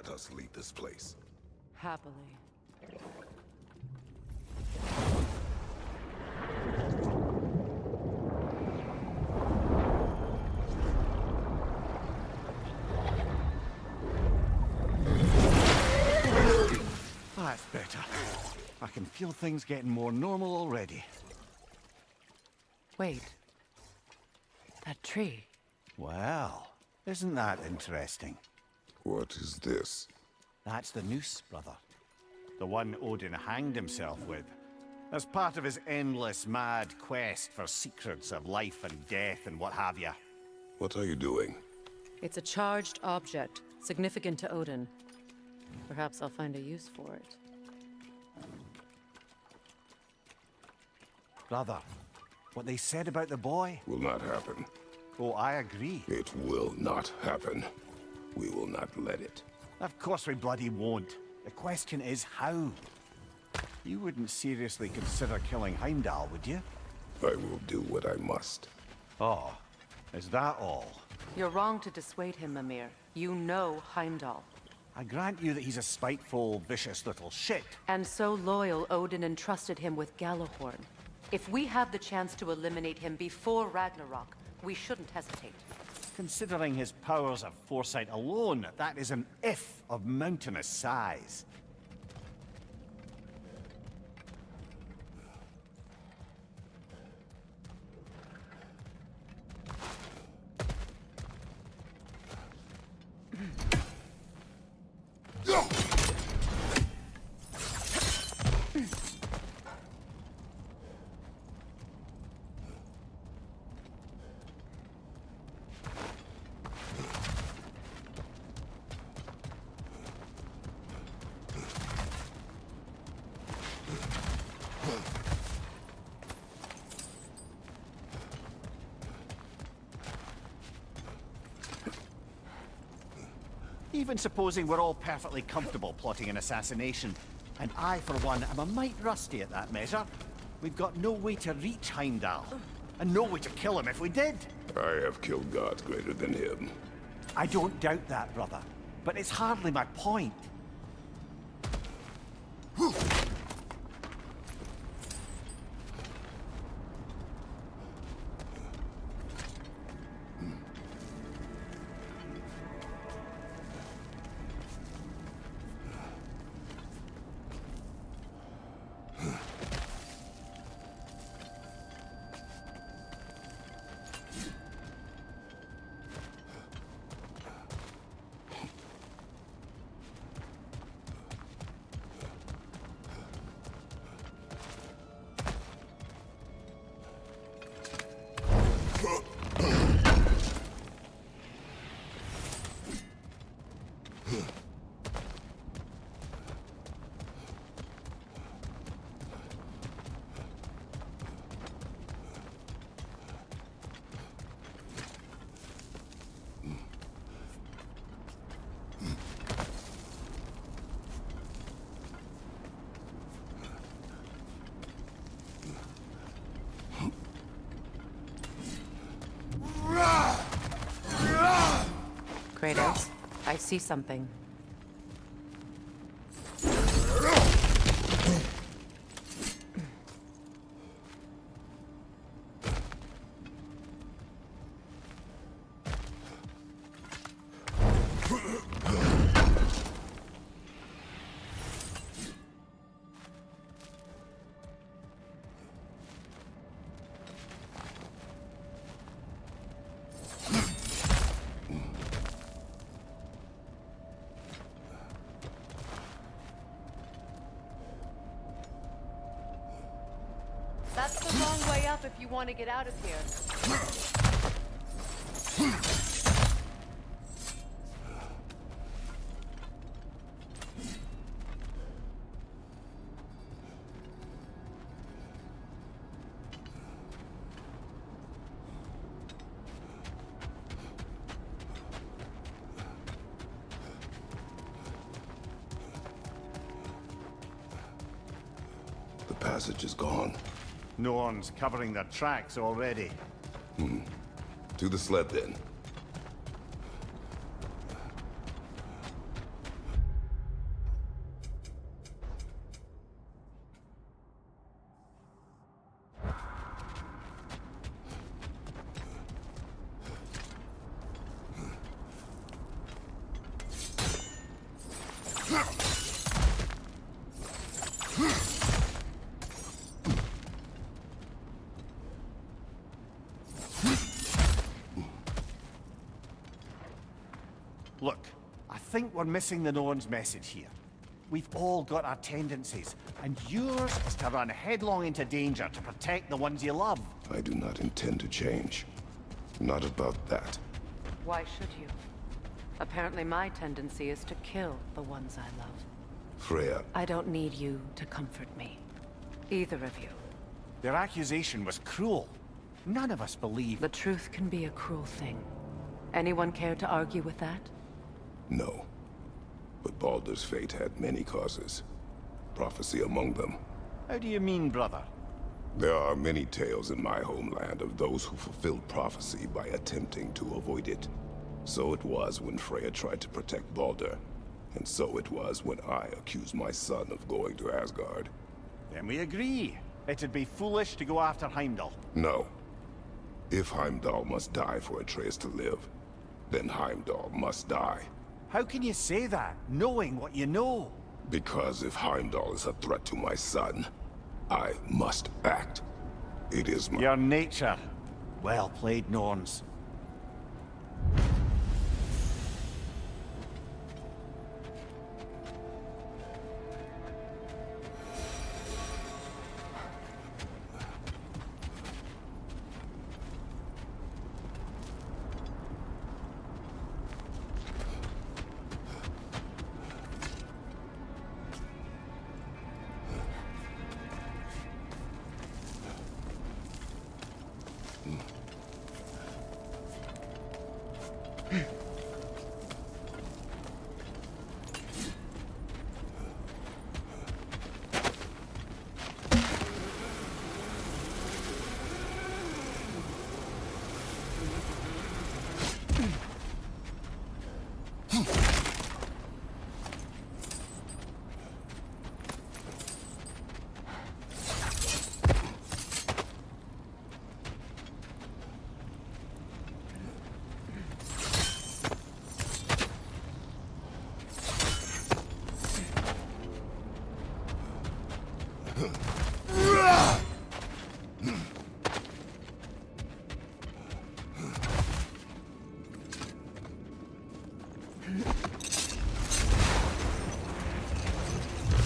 Let us leave this place. Happily. That's better. I can feel things getting more normal already. Wait. That tree. Well, isn't that interesting? What is this? That's the noose, brother. The one Odin hanged himself with. As part of his endless, mad quest for secrets of life and death and what have you. What are you doing? It's a charged object, significant to Odin. Perhaps I'll find a use for it. Brother, what they said about the boy? Will not happen. Oh, I agree. It will not happen. We will not let it. Of course we bloody won't. The question is how? You wouldn't seriously consider killing Heimdall, would you? I will do what I must. Oh, is that all? You're wrong to dissuade him, Mimir. You know Heimdall. I grant you that he's a spiteful, vicious little shit. And so loyal, Odin entrusted him with Gjallarhorn. If we have the chance to eliminate him before Ragnarok, we shouldn't hesitate. Considering his powers of foresight alone, that is an if of mountainous size. Even supposing we're all perfectly comfortable plotting an assassination, and I, for one, am a mite rusty at that measure, we've got no way to reach Heimdall, and no way to kill him if we did. I have killed gods greater than him. I don't doubt that, brother, but it's hardly my point. Kratos, I see something. That's the wrong way up if you want to get out of here. The passage is gone. No one's covering their tracks already. To the sled, then. think we're missing the Norn's message here. We've all got our tendencies, and yours is to run headlong into danger to protect the ones you love. I do not intend to change. Not about that. Why should you? Apparently my tendency is to kill the ones I love. Freya, I don't need you to comfort me. Either of you. Their accusation was cruel. None of us believe... The truth can be a cruel thing. Anyone care to argue with that? no. But Baldur's fate had many causes. Prophecy among them. How do you mean, brother? There are many tales in my homeland of those who fulfilled prophecy by attempting to avoid it. So it was when Freya tried to protect Baldur. And so it was when I accused my son of going to Asgard. Then we agree. It'd be foolish to go after Heimdall. No. If Heimdall must die for Atreus to live, then Heimdall must die. How can you say that, knowing what you know? Because if Heimdall is a threat to my son, I must act. It is my... Your nature. Well played, Norns.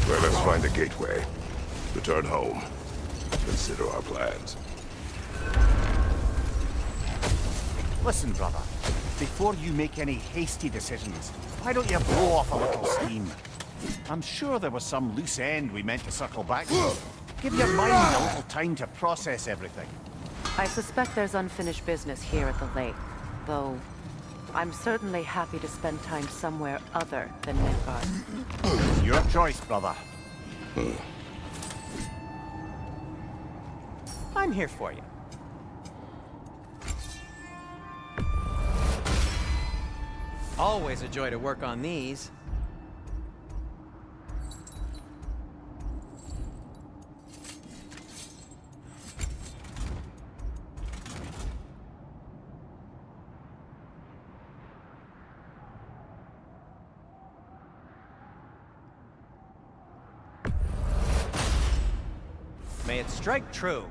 Let us find a gateway. Return home. Consider our plans. Listen, brother. Before you make any hasty decisions, why don't you blow off a little steam? I'm sure there was some loose end we meant to circle back to. Give your mind a little time to process everything. I suspect there's unfinished business here at the lake, though I'm certainly happy to spend time somewhere other than Midgard. It's your choice, brother. I'm here for you. Always a joy to work on these. May it strike true.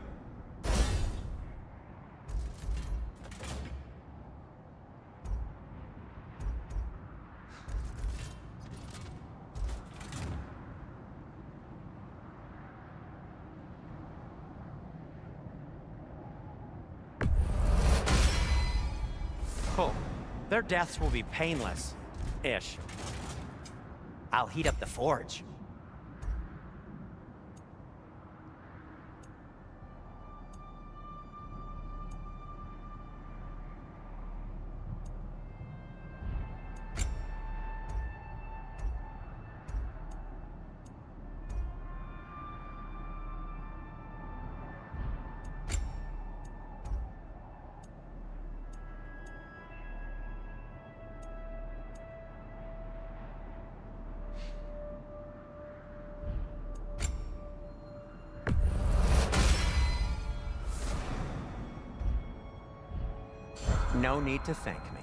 Oh, their deaths will be painless-ish. I'll heat up the forge. No need to thank me.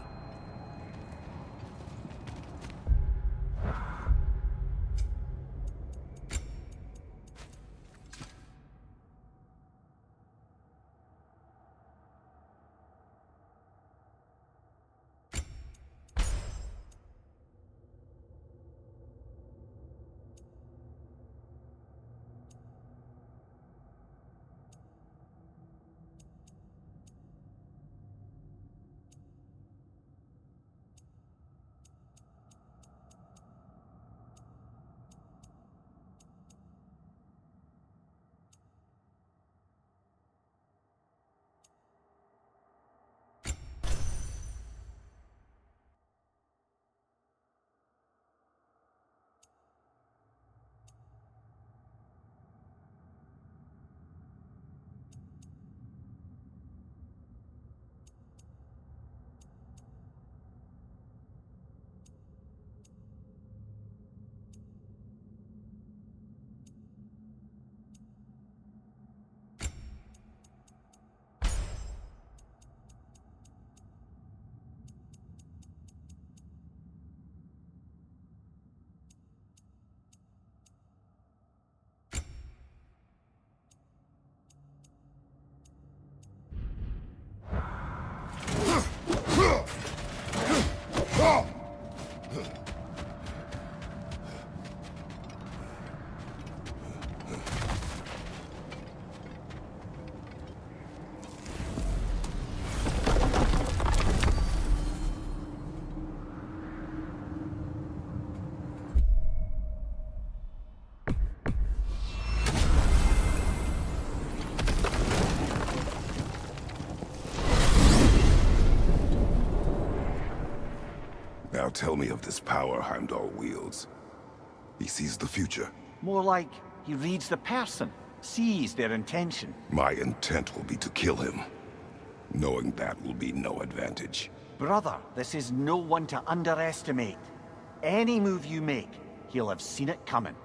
tell me of this power Heimdall wields. He sees the future. More like he reads the person, sees their intention. My intent will be to kill him. Knowing that will be no advantage. Brother, this is no one to underestimate. Any move you make, he'll have seen it coming.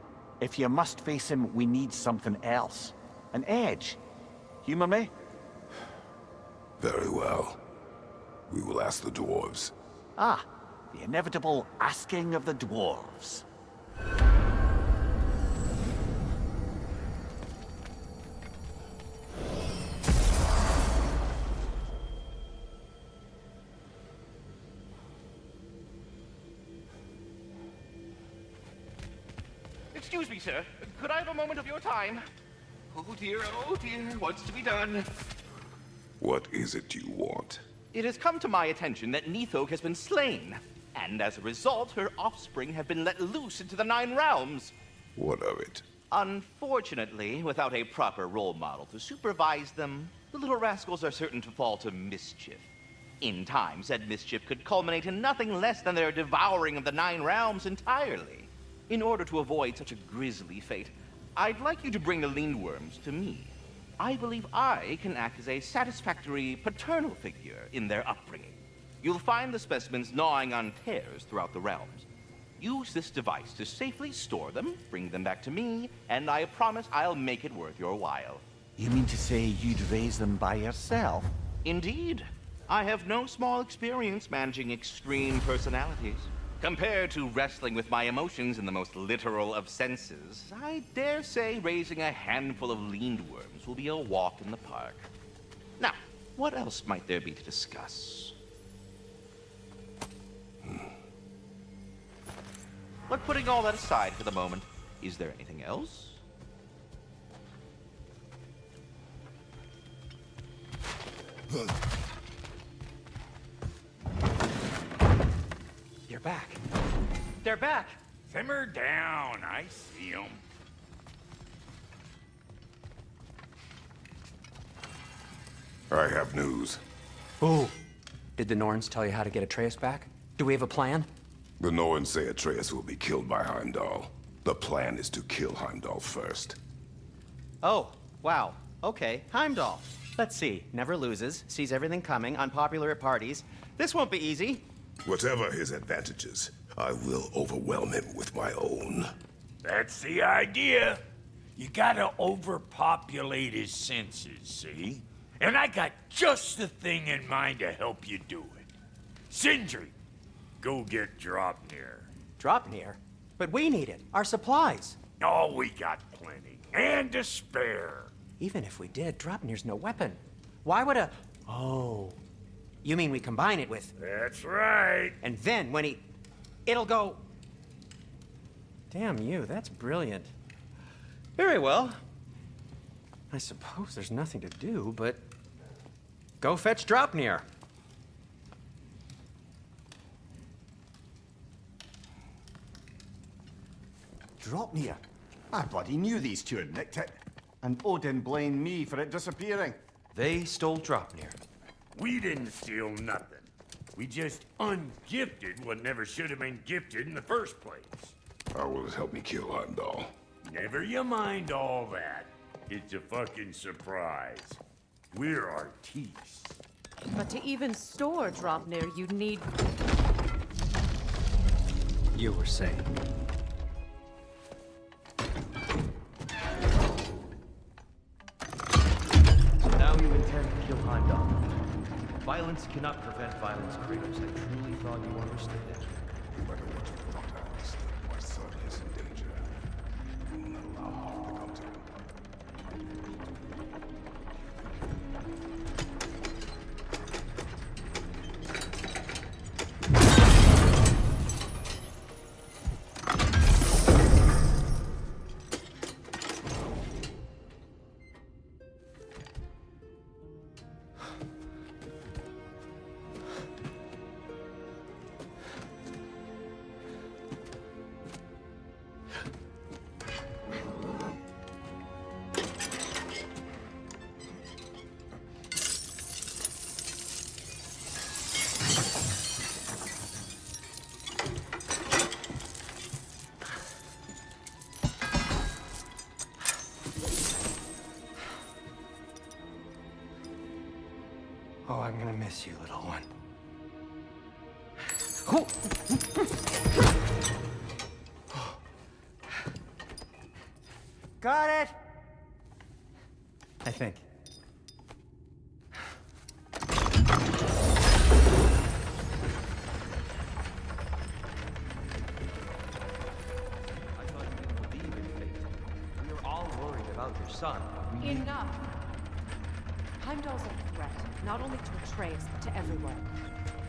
If you must face him, we need something else. An edge. Humor me? Very well. We will ask the dwarves. Ah, the inevitable asking of the dwarves. Excuse me, sir. Could I have a moment of your time? Oh dear, what's to be done? What is it you want? It has come to my attention that Nithog has been slain, and as a result, her offspring have been let loose into the Nine Realms. What of it? Unfortunately, without a proper role model to supervise them, the little rascals are certain to fall to mischief. In time, said mischief could culminate in nothing less than their devouring of the Nine Realms entirely. In order to avoid such a grisly fate, I'd like you to bring the Lindworms to me. I believe I can act as a satisfactory paternal figure in their upbringing. You'll find the specimens gnawing on tears throughout the realms. Use this device to safely store them, bring them back to me, and I promise I'll make it worth your while. You mean to say you'd raise them by yourself? Indeed. I have no small experience managing extreme personalities. Compared to wrestling with my emotions in the most literal of senses, I dare say raising a handful of Lindworms will be a walk in the park. Now, what else might there be to discuss? But putting all that aside for the moment, is there anything else? You're back. They're back. Simmer down, I see 'em. I have news. Ooh. Did the Norns tell you how to get Atreus back? Do we have a plan? The Norns say Atreus will be killed by Heimdall. The plan is to kill Heimdall first. Oh, wow. Okay, Heimdall. Let's see. Never loses, sees everything coming, unpopular at parties. This won't be easy. Whatever his advantages, I will overwhelm him with my own. That's the idea. You gotta overpopulate his senses, see? And I got just the thing in mind to help you do it. Sindri, go get Dropnir. Dropnir? But we need it. Our supplies. Oh, we got plenty. And to spare. Even if we did, Dropnir's no weapon. Why would a... Oh. You mean we combine it with... That's right. And then when he... It'll go... Damn you, that's brilliant. Very well. I suppose there's nothing to do, but... Go fetch Dropnir. Dropnir? I bloody knew these two had nicked it. And Odin blamed me for it disappearing. They stole Dropnir. We didn't steal nothing. We just ungifted what never should have been gifted in the first place. How will it help me kill Heimdall? Never you mind all that. It's a fucking surprise. We're artistes. But to even store Dropnir, you'd need... You were saying. So now you intend to kill Heimdall. Violence cannot prevent violence, Kratos. I truly thought you understood that. No matter what you thought I understood, my son is in danger. I will not allow harm to come to him. Oh, I'm gonna miss you, little one. Got it! I think. I thought you didn't believe in fate. We were all worried about your son. Enough! Heimdall's a threat, not only to Atreus, but to everyone.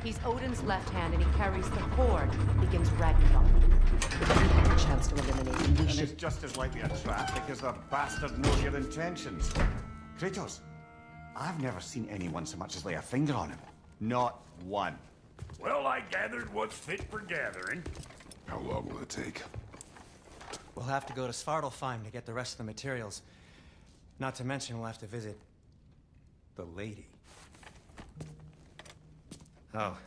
He's Odin's left hand, and he carries the Horde that begins Ragnarok. If you have a chance to eliminate him, we And should... it's just as likely a trap because the bastard knows your intentions. Kratos, I've never seen anyone so much as lay a finger on him. Not one. Well, I gathered what's fit for gathering. How long will it take? We'll have to go to Svartalfheim to get the rest of the materials. Not to mention we'll have to visit... the lady. Oh.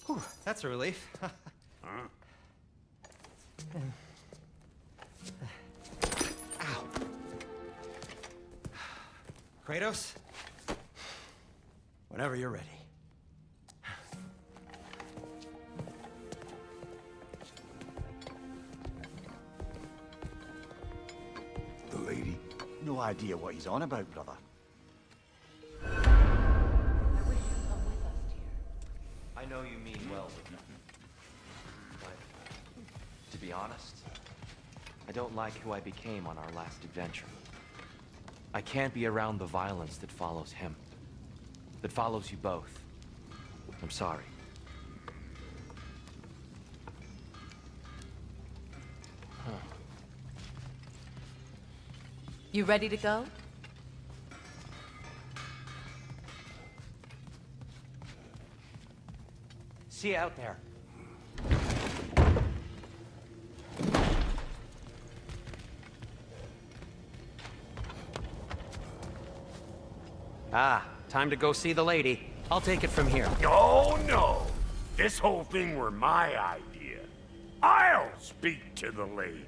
Whew, that's a relief. Ow. Kratos? Whenever you're ready. The lady? No idea what he's on about, brother. I know you mean well, but to be honest, I don't like who I became on our last adventure. I can't be around the violence that follows him, that follows you both. I'm sorry. You ready to go? See you out there. Ah, time to go see the lady. I'll take it from here. Oh, no. This whole thing were my idea. I'll speak to the lady.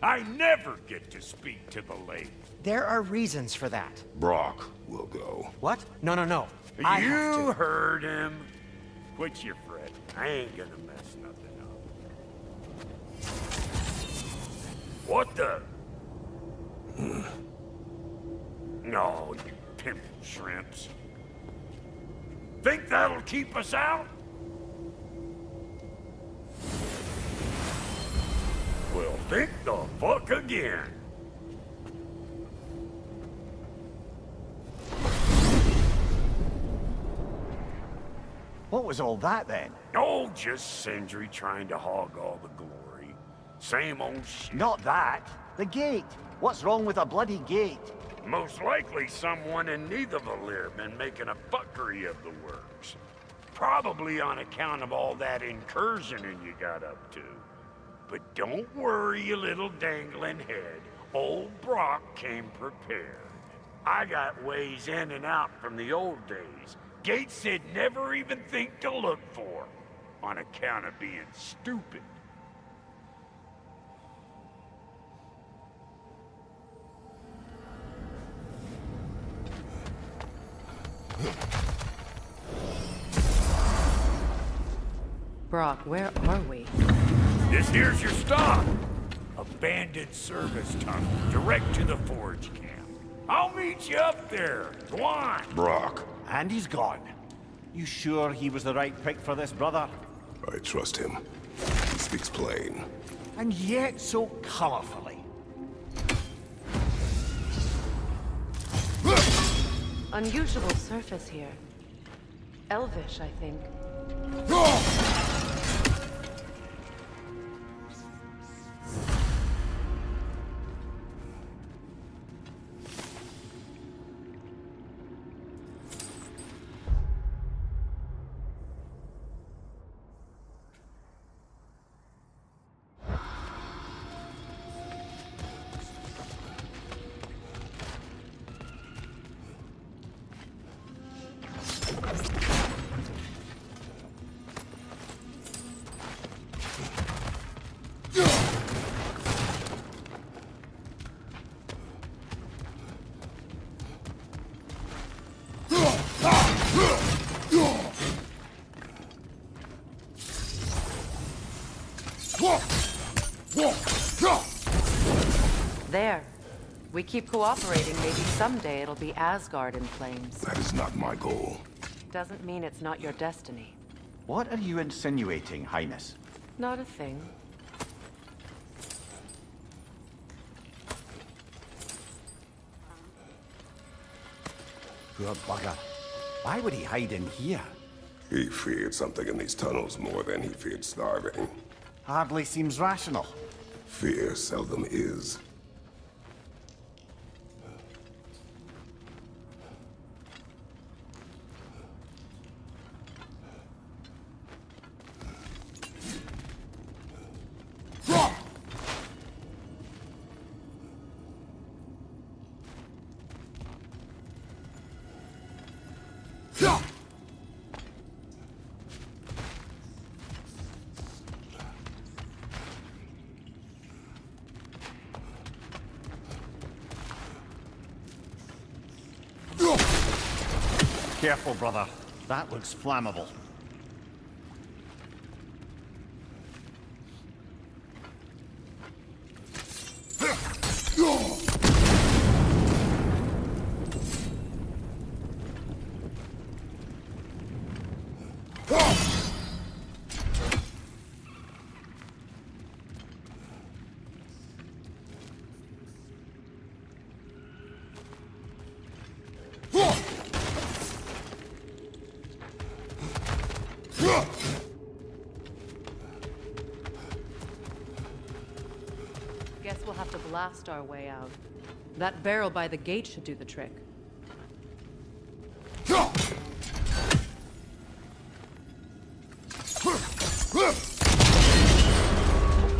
I never get to speak to the lady. There are reasons for that. Brock will go. What? No, no, no. I have You to. heard him. Quit your fret. I ain't gonna mess nothing up. What the? No, you pimple shrimps. Think that'll keep us out? Well, think the fuck again. What was all that then? Oh, just Sindri trying to hog all the glory. Same old shit. Not that. The gate. What's wrong with a bloody gate? Most likely someone in Nidavellir been making a fuckery of the works. Probably on account of all that incursioning you got up to. But don't worry, you little dangling head. Old Brock came prepared. I got ways in and out from the old days. Gates they'd never even think to look for, on account of being stupid. Brock, where are we? This here's your stop. Abandoned service tunnel, direct to the forge camp. I'll meet you up there. Go on. Brock, And he's gone. You sure he was the right pick for this, brother? I trust him. He speaks plain. And yet so colorfully. Unusual surface here. Elvish, I think. There. We keep cooperating, maybe someday it'll be Asgard in flames. That is not my goal. Doesn't mean it's not your destiny. What are you insinuating, Highness? Not a thing. Poor bugger. Why would he hide in here? He feared something in these tunnels more than he feared starving. Hardly seems rational. Fear seldom is. Careful, brother. That looks flammable. Guess we'll have to blast our way out. That barrel by the gate should do the trick.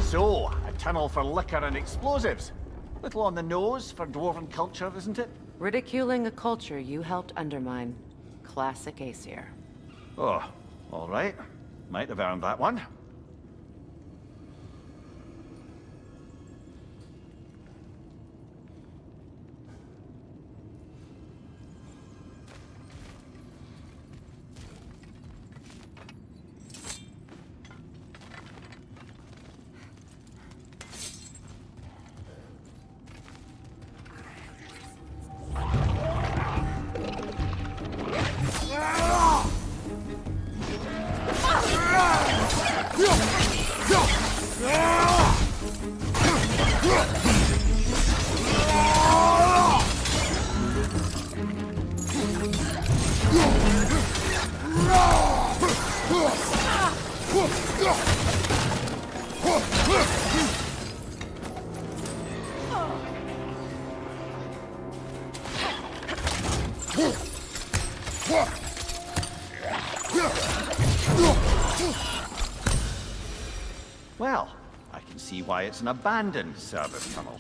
So, a tunnel for liquor and explosives. Little on the nose for dwarven culture, isn't it? Ridiculing a culture you helped undermine. Classic Aesir. Oh, all right. Might have earned that one. Well, I can see why it's an abandoned service tunnel.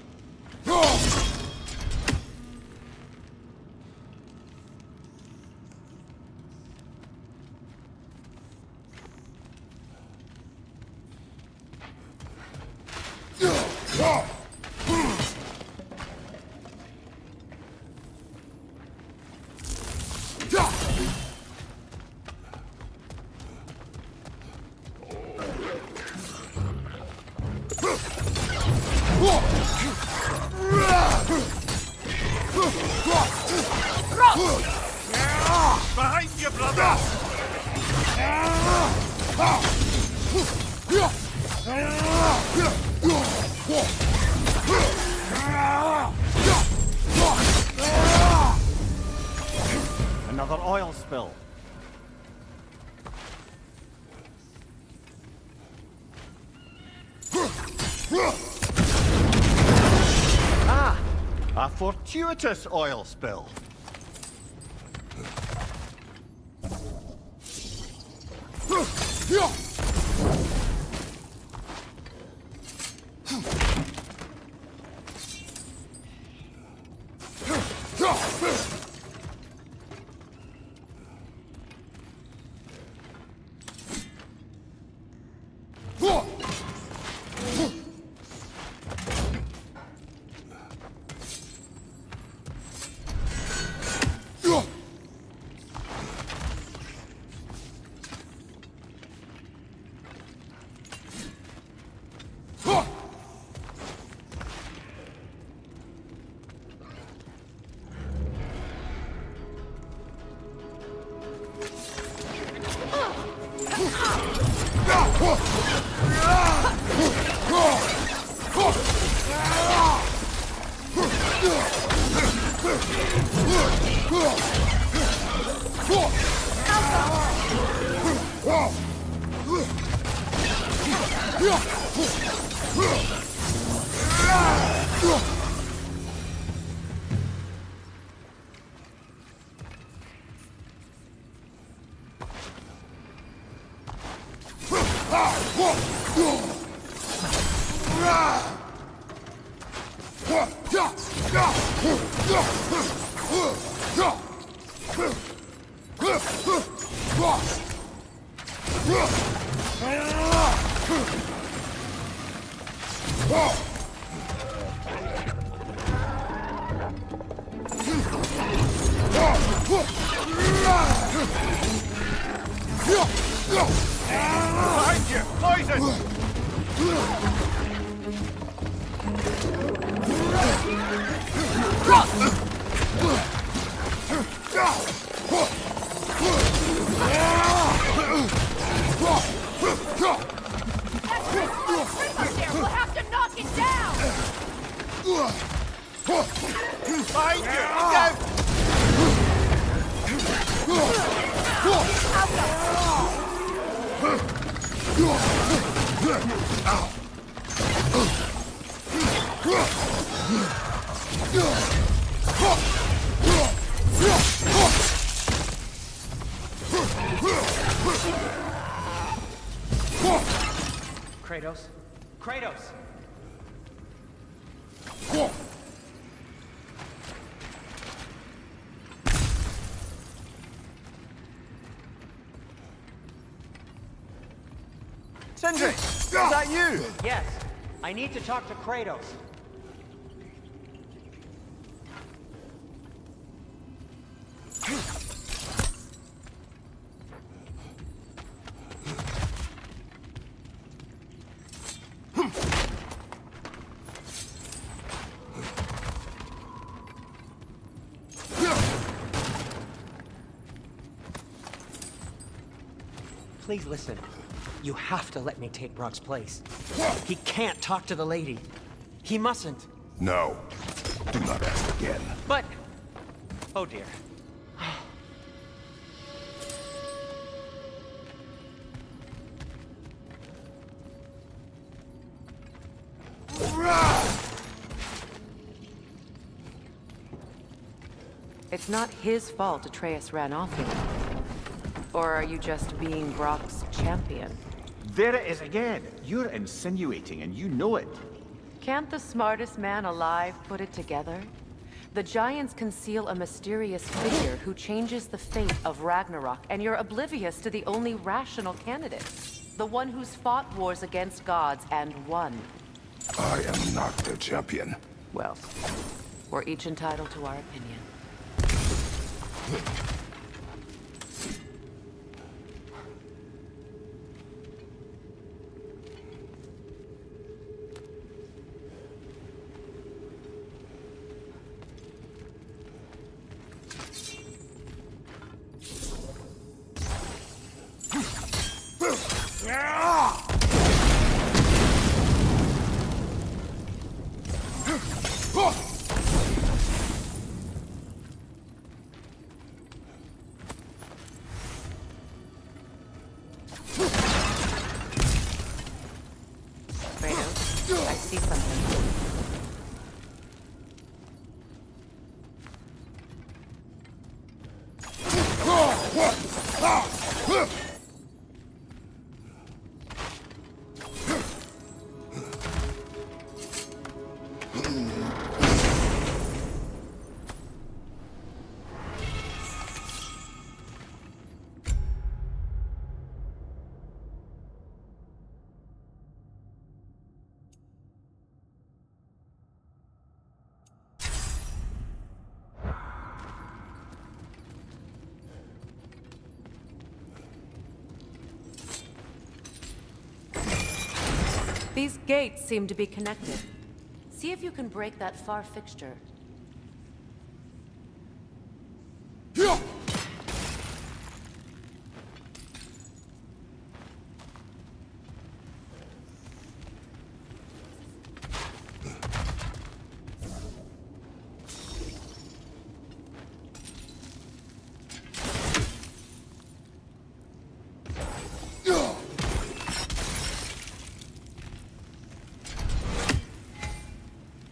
Behind you, brother! Another oil spill. Ah! A fortuitous oil spill. Behind you! Poison! We'll have to knock it down! Behind you! Look out! Kratos? Kratos! Sindri! Is that you? Yes, I need to talk to Kratos. Please listen. You have to let me take Brock's place. He can't talk to the lady. He mustn't. No. Do not ask again. But... oh dear. It's not his fault Atreus ran off with him. Or are you just being Brock's champion? There it is again. You're insinuating and you know it. Can't the smartest man alive put it together? The Giants conceal a mysterious figure who changes the fate of Ragnarok, and you're oblivious to the only rational candidate. The one who's fought wars against gods and won. I am not their champion. Well, we're each entitled to our opinion. Kratos, I see something. These gates seem to be connected. See if you can break that far fixture.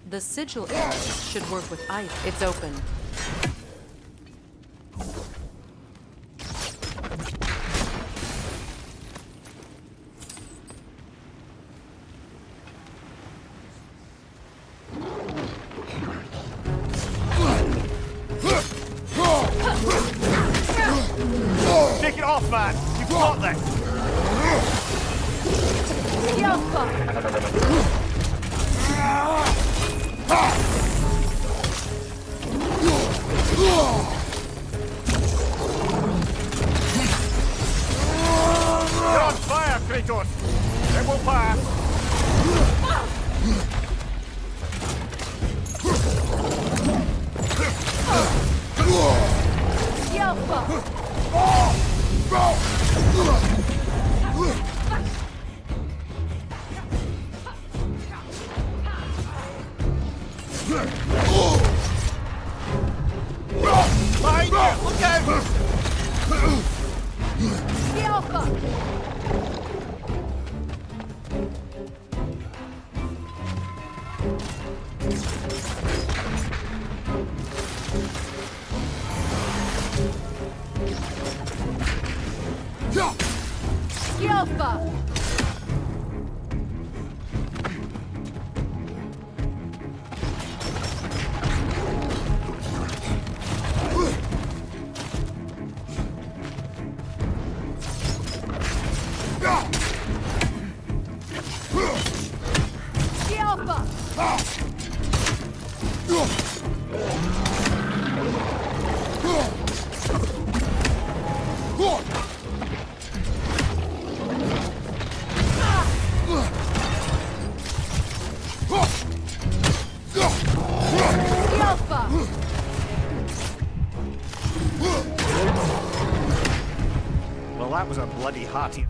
The sigil arrows should work with ice. It's open. Take it off, man! You've got this! You're on fire, Kratos! It will pass! Behind you! Look out! Well, that was a bloody hearty...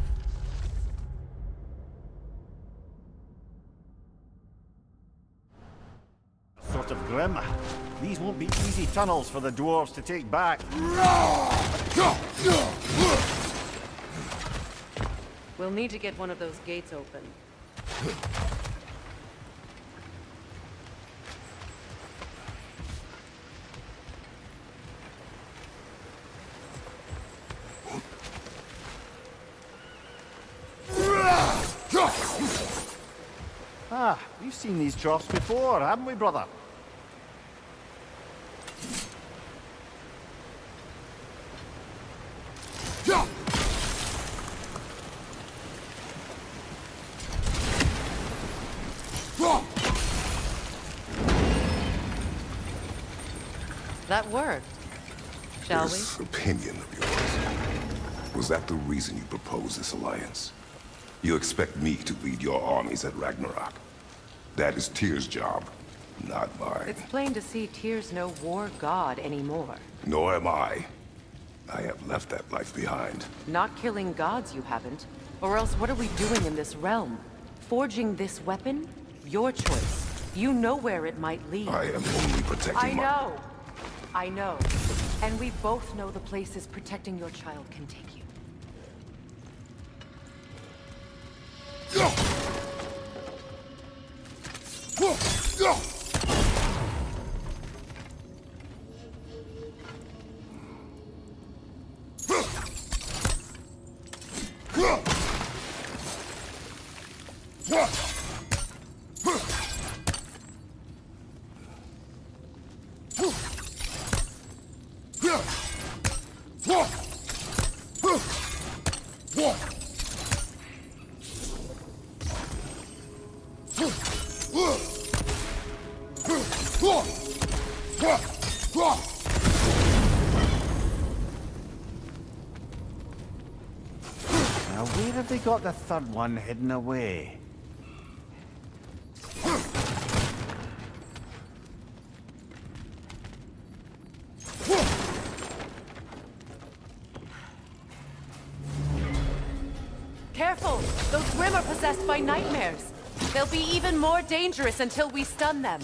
sort of grim. These won't be easy tunnels for the dwarves to take back. We'll need to get one of those gates open. Ah, we've seen these troughs before, haven't we, brother? That worked. Shall we? This opinion of yours, was that the reason you proposed this alliance? You expect me to lead your armies at Ragnarok? That is Tyr's job, not mine. It's plain to see Tyr's no war god anymore. Nor am I. I have left that life behind. Not killing gods, you haven't. Or else what are we doing in this realm? Forging this weapon? Your choice. You know where it might lead. I am only protecting I know. And we both know the places protecting your child can take you. Now, where have they got the third one hidden away? Careful! Those Grimm are possessed by nightmares. They'll be even more dangerous until we stun them.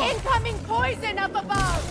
Incoming poison up above!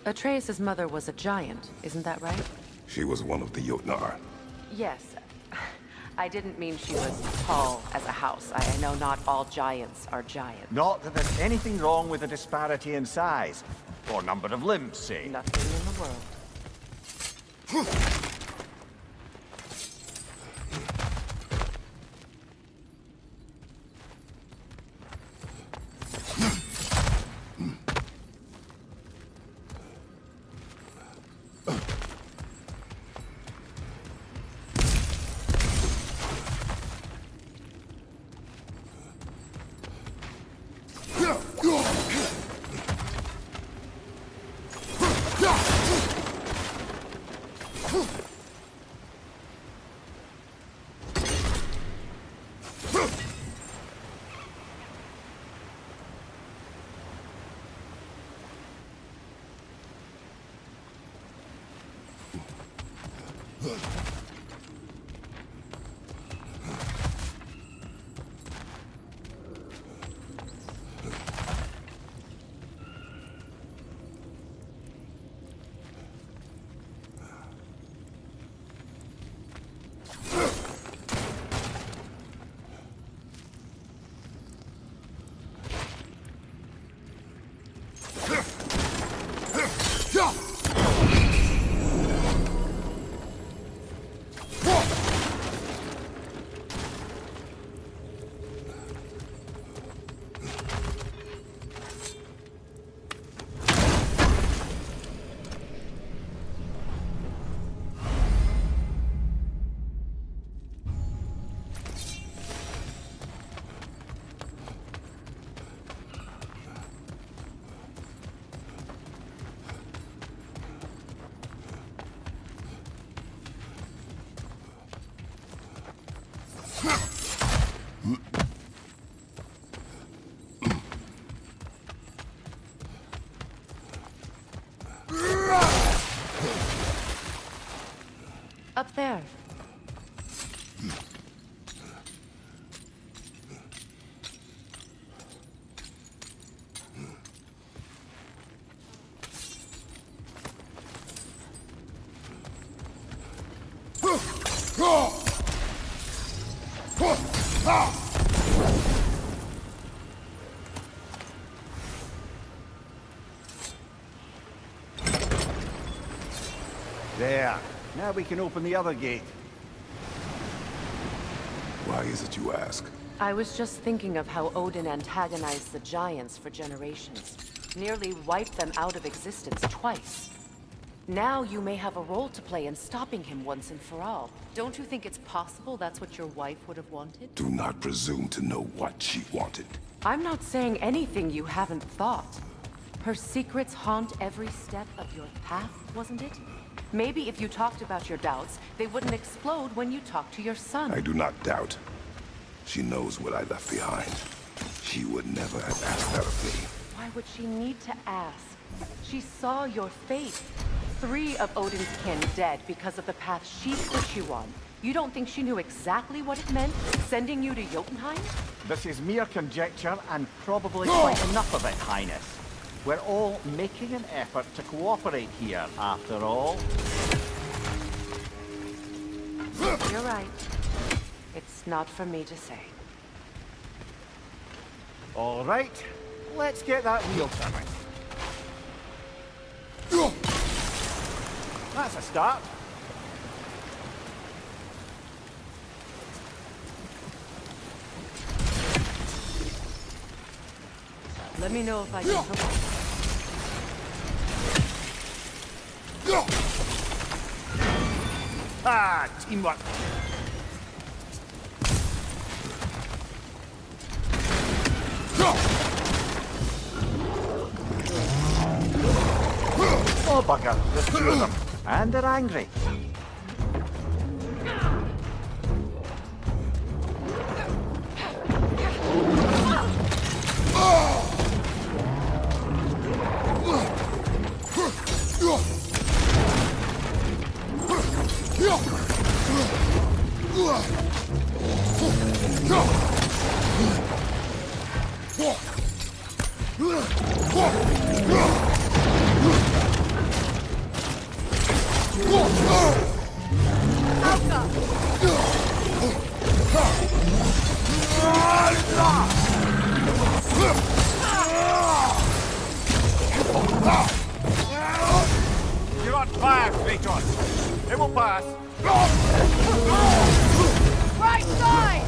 Atreus' mother was a giant, isn't that right? She was one of the Jotnar. Yes. I didn't mean she was tall as a house. I know not all giants are giants. Not that there's anything wrong with a disparity in size. Or number of limbs, say. Nothing in the world. Up there. There. Now we can open the other gate. Why is it you ask? I was just thinking of how Odin antagonized the giants for generations. Nearly wiped them out of existence twice. Now you may have a role to play in stopping him once and for all. Don't you think it's possible that's what your wife would have wanted? Do not presume to know what she wanted. I'm not saying anything you haven't thought. Her secrets haunt every step of your path, wasn't it? Maybe if you talked about your doubts, they wouldn't explode when you talked to your son. I do not doubt. She knows what I left behind. She would never have asked that of me. Why would she need to ask? She saw your fate. 3 of Odin's kin dead because of the path she put you on. You don't think she knew exactly what it meant, sending you to Jotunheim? This is mere conjecture and probably quite enough of it, Highness. We're all making an effort to cooperate here, after all. You're right. It's not for me to say. All right, let's get that wheel turning. That's a start. Let me know if I can help. Ah, teamwork. Oh, bugger. There's two of them. And they're angry. You're on fire, Kratos. It will pass. Right side!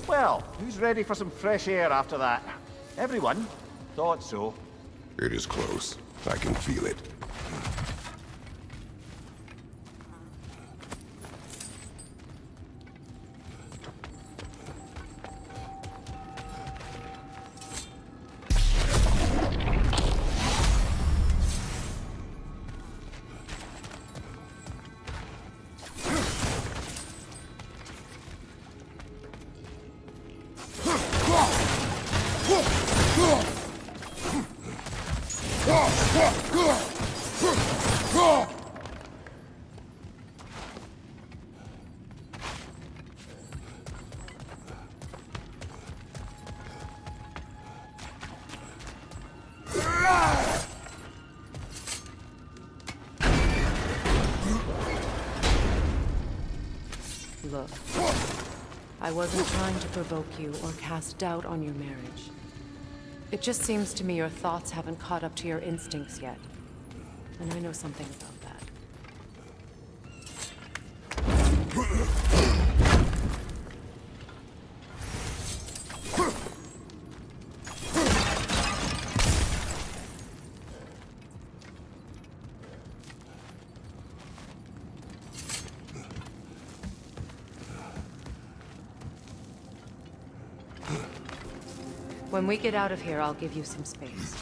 Well, who's ready for some fresh air after that? Everyone? Thought so. It is close. I can feel it. Look, I wasn't trying to provoke you or cast doubt on your marriage. It just seems to me your thoughts haven't caught up to your instincts yet. And I know something about that. When we get out of here, I'll give you some space.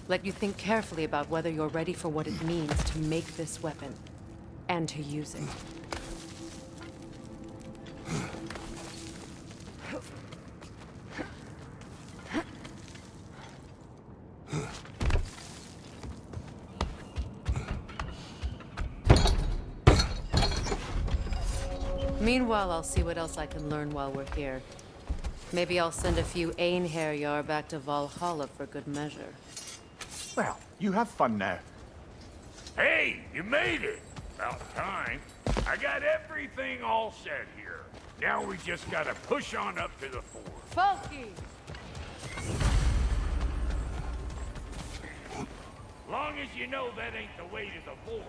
Let you think carefully about whether you're ready for what it means to make this weapon, and to use it. Meanwhile, I'll see what else I can learn while we're here. Maybe I'll send a few Einherjar back to Valhalla for good measure. Well, you have fun now. Hey, you made it! About time. I got everything all set here. Now we just gotta push on up to the fort. Falky! Long as you know that ain't the way to the forge.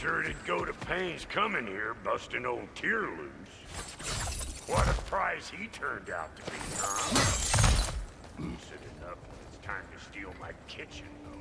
Sure did go to pains coming here, busting old Tyr loose. What a prize he turned out to be, huh? Lucid enough when it's time to steal my kitchen, though.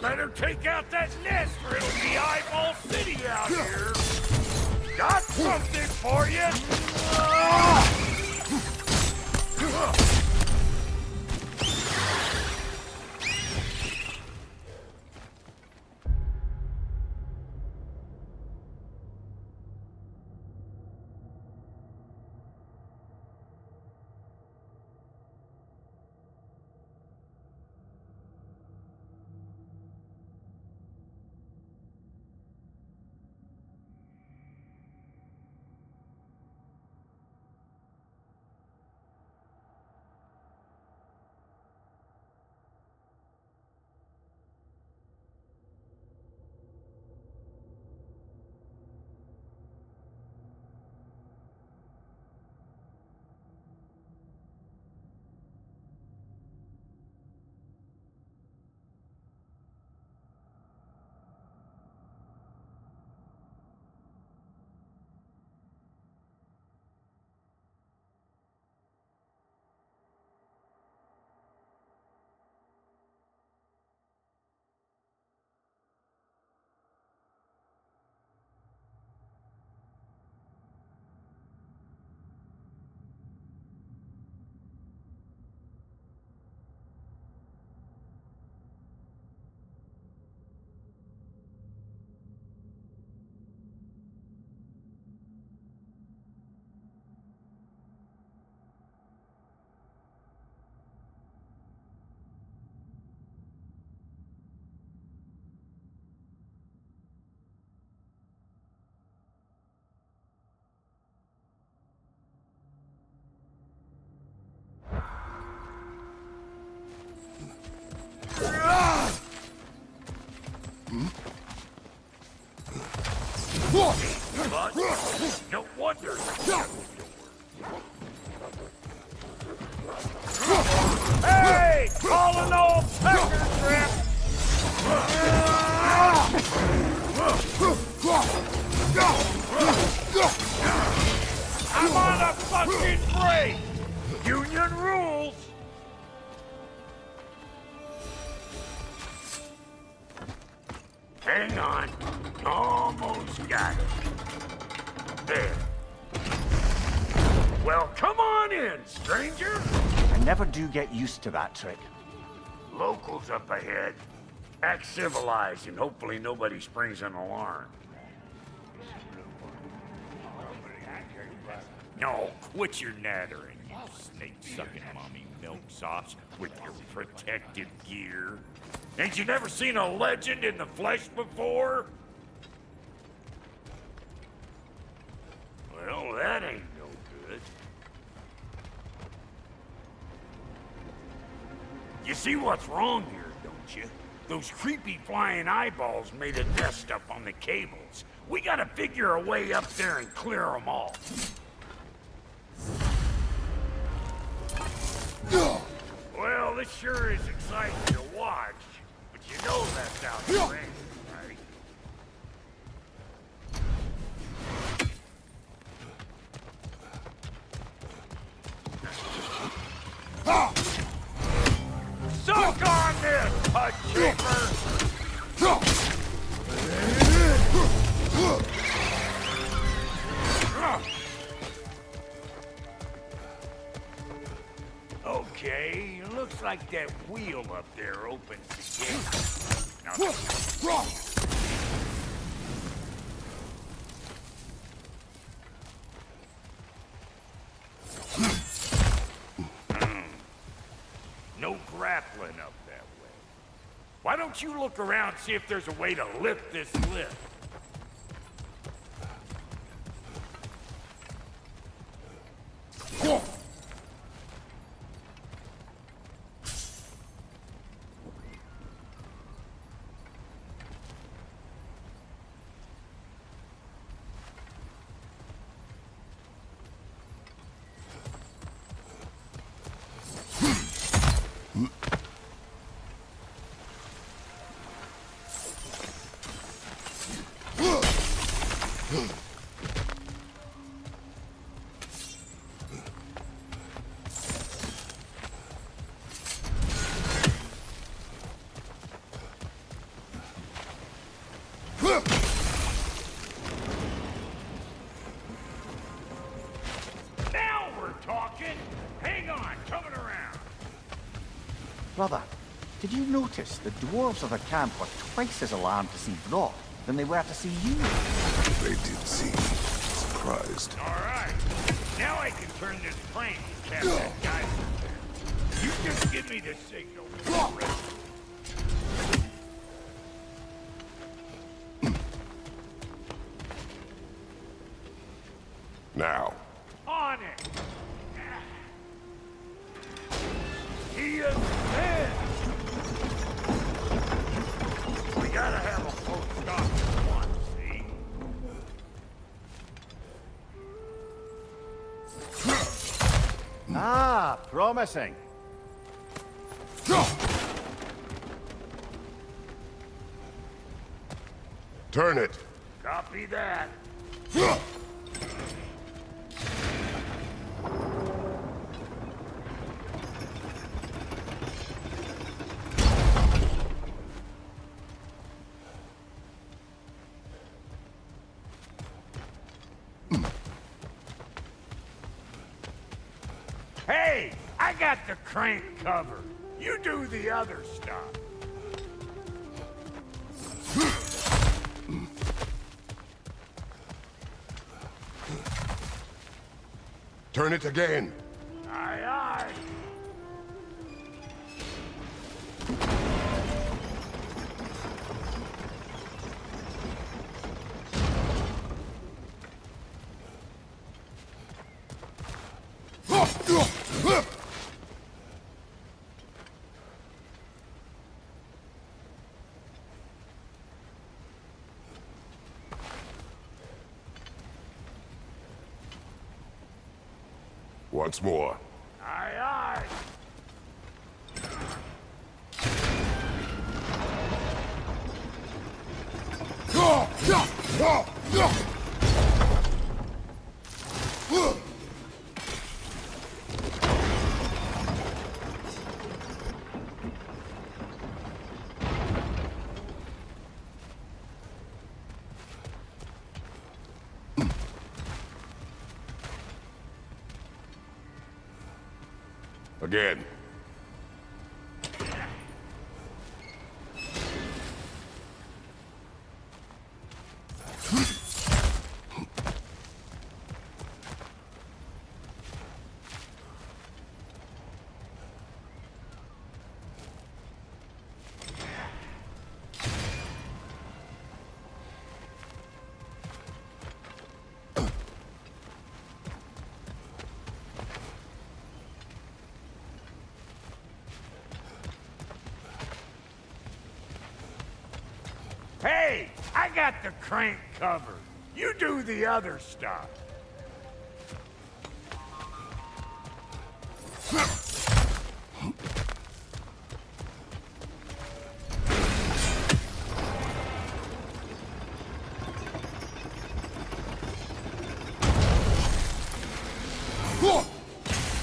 Better take out that nest or it'll be Eyeball City out here. Got something for you! But no wonder. Hey! Calling all pecker trip! I'm on a fucking break! Union rules! Hang on. Almost got it. There. Well, come on in, stranger. I never do get used to that trick. Locals up ahead. Act civilized and hopefully nobody springs an alarm. No, quit your nattering, you snake-sucking mommy milksops with your protective gear. Ain't you never seen a legend in the flesh before? Well, that ain't no good. You see what's wrong here, don't you? Those creepy flying eyeballs made a nest up on the cables. We gotta figure a way up there and clear them all. Well, this sure is exciting to watch, but you know that's out the range, right? Suck on this, Pud Shaper! Okay, looks like that wheel up there opens the gate. Now, no grappling up that way. Why don't you look around and see if there's a way to lift this lift? Now we're talking! Hang on, coming around. Brother, did you notice the dwarves of the camp were twice as alarmed to see Brock than they were to see you? They did seem surprised. All right. Now I can turn this plane and cap that guy. You just give me the signal. We're ready. Now, On it! He is dead! We gotta have a full stop at once, see? Ah, promising. turn it. Copy that. Hey, I got the crank covered. You do the other stuff. Turn it again. Aye, aye. Once more. Aye, aye. Again. Hey, I got the crank covered. You do the other stuff.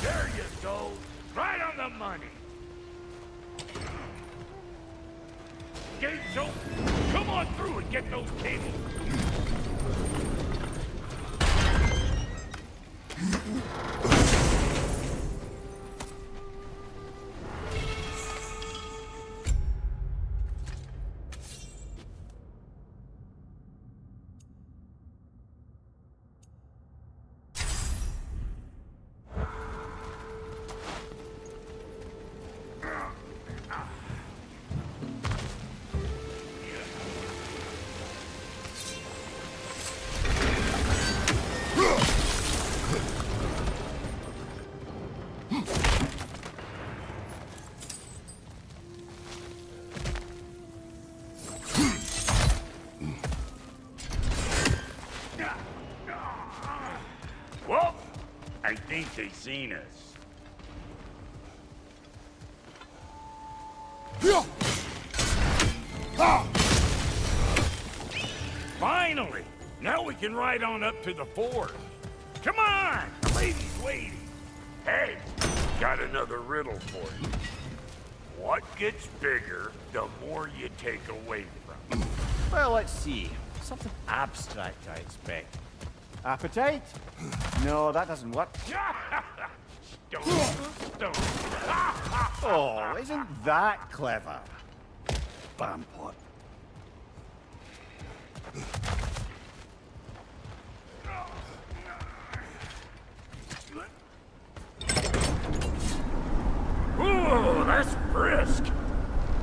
There you go. Right on the money. Gates open. Come on through and get those cables. Well, I think they seen us. Finally! Now we can ride on up to the fort. Come on! The lady's waiting. Hey, got another riddle for you. What gets bigger the more you take away from it? Well, let's see. Something abstract, I expect. Appetite? No, that doesn't work. Don't. Oh, isn't that clever? Bampot. Ooh, that's brisk.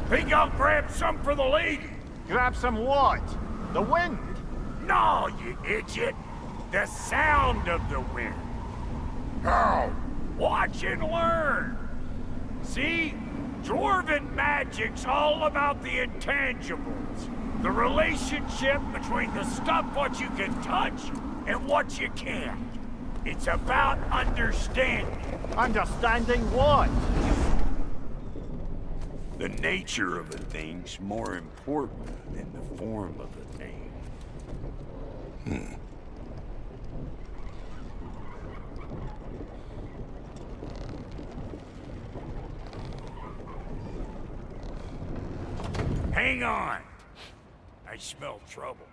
Think I'll grab some for the lady? Grab some what? The wind? No, you idiot. The sound of the wind. How? Watch and learn. See? Dwarven magic's all about the intangibles. The relationship between the stuff what you can touch and what you can't. It's about understanding. Understanding what? The nature of a thing's more important than the form of a thing. Hang on. I smell trouble.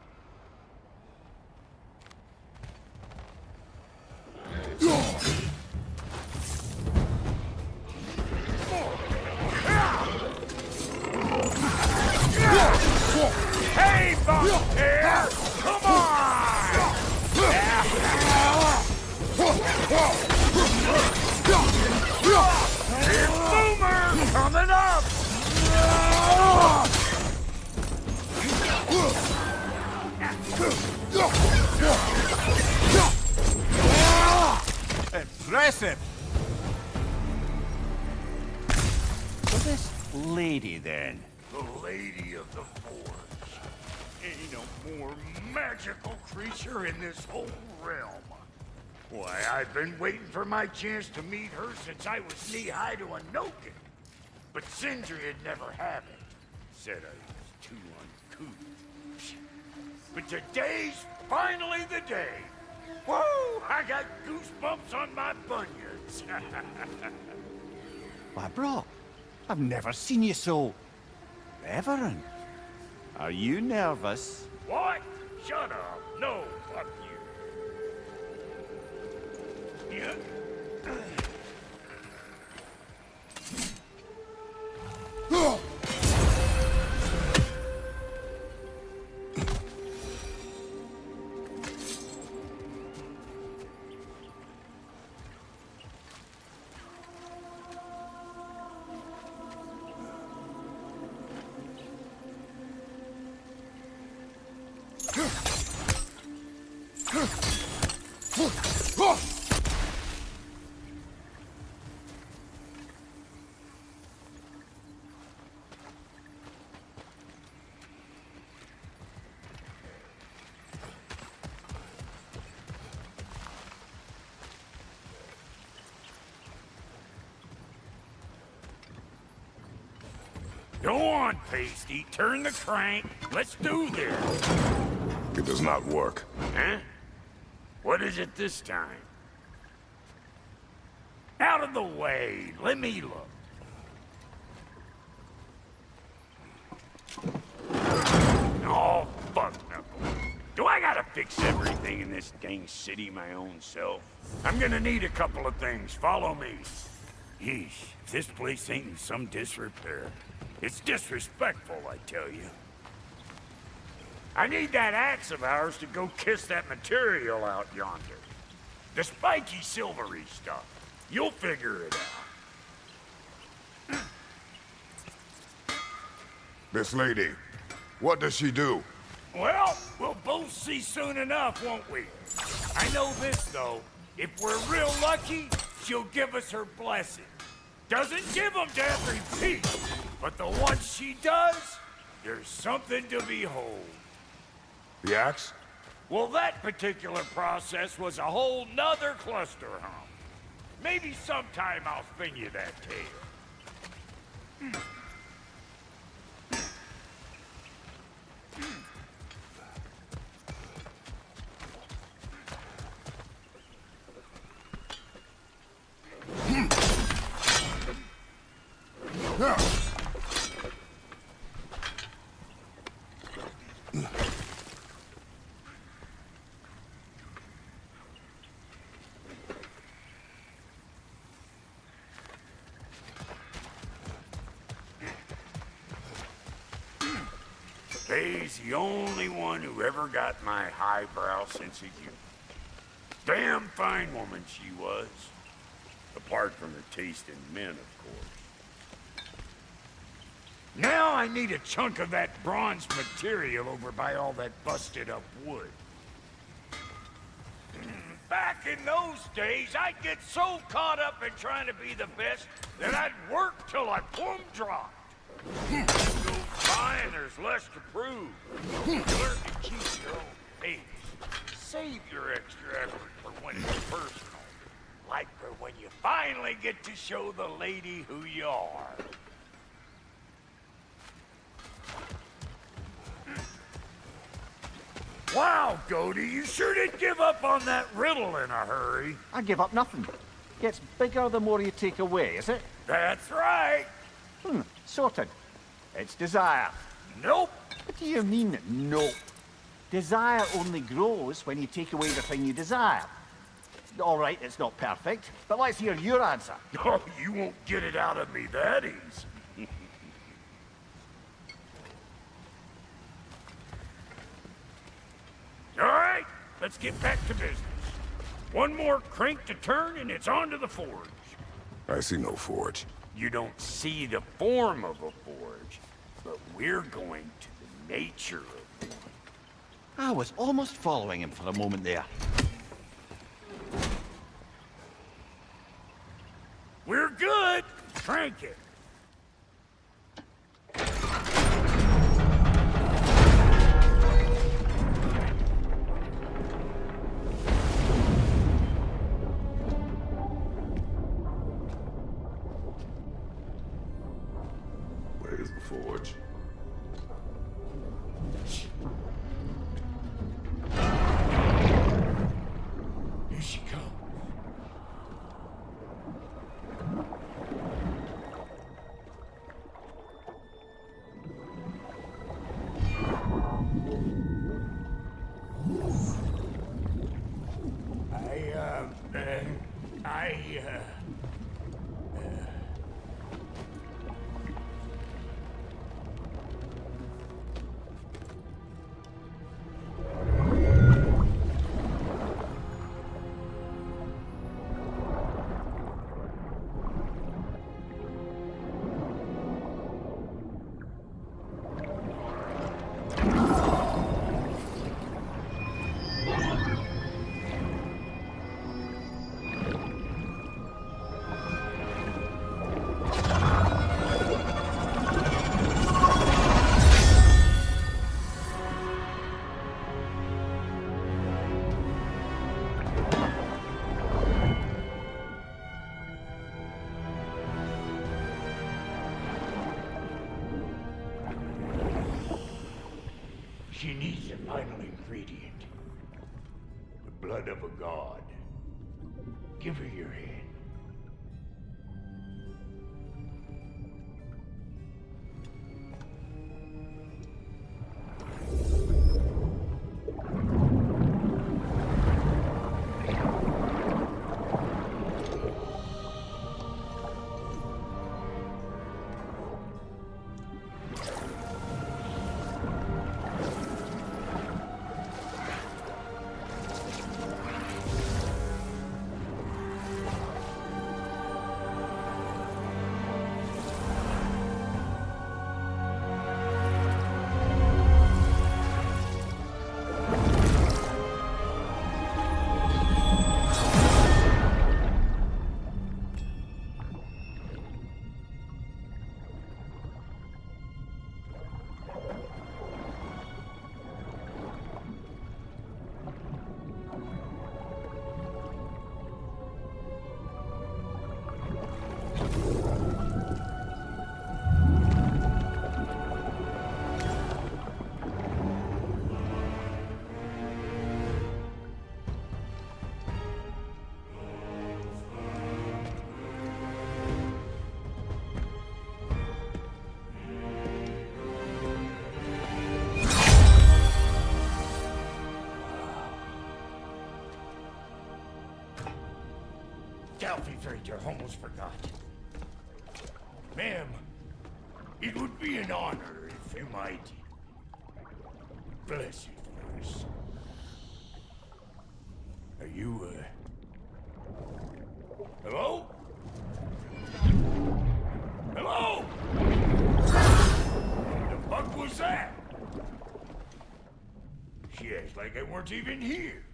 Hey, Bucktail! Come on! Big Boomer coming up! Impressive! So this lady, then? The Lady of the Forge. Ain't no more magical creature in this whole realm. Why, I've been waiting for my chance to meet her since I was knee-high to a Noken. But Sindri would never have it. Said I was too uncouth. But today's finally the day. Whoa! I got goosebumps on my bunions. Why, bro, I've never seen you so reverent. Are you nervous? What? Shut up. No, fuck you. Yeah. Go on, Pasty. Turn the crank. Let's do this. It does not work. Huh? What is it this time? Out of the way. Let me look. Oh, fuck no. Do I gotta fix everything in this dang city my own self? I'm gonna need a couple of things. Follow me. Yeesh, if this place ain't in some disrepair. It's disrespectful, I tell you. I need that axe of ours to go kiss that material out yonder. The spiky, silvery stuff. You'll figure it out. This lady, what does she do? Well, we'll both see soon enough, won't we? I know this, though. If we're real lucky, she'll give us her blessing. Doesn't give them to every piece, but the ones she does, there's something to behold. The axe? Well, that particular process was a whole nother cluster hump. Maybe sometime I'll spin you that tale. Faye's the only one who ever got my highbrow sense of humor. Damn fine woman she was. Apart from her taste in men, of course. Now I need a chunk of that bronze material over by all that busted up wood. Back in those days, I'd get so caught up in trying to be the best that I'd work till I plumb dropped. Goes by and there's less to prove. You learn to keep your own pace. Save your extra effort for when it's personal. Like for when you finally get to show the lady who you are. Wow, Goldie, you sure did give up on that riddle in a hurry. I give up nothing. Gets bigger the more you take away, is it? That's right. Sorted. It's desire. Nope. What do you mean, nope? Desire only grows when you take away the thing you desire. All right, it's not perfect, but let's hear your answer. Oh, you won't get it out of me that easy. All right, let's get back to business. One more crank to turn and it's on to the forge. I see no forge. You don't see the form of a forge, but we're going to the nature of one. I was almost following him for a moment there. We're good. Crank it. Where's the forge? Here she comes. She needs the final ingredient. The blood of a god. Give her your hand. Delphi Freighter, almost forgot. Ma'am, it would be an honor if you might Bless you, Lewis. Are you, Hello? Hello? The fuck was that? Shit, like I weren't even here.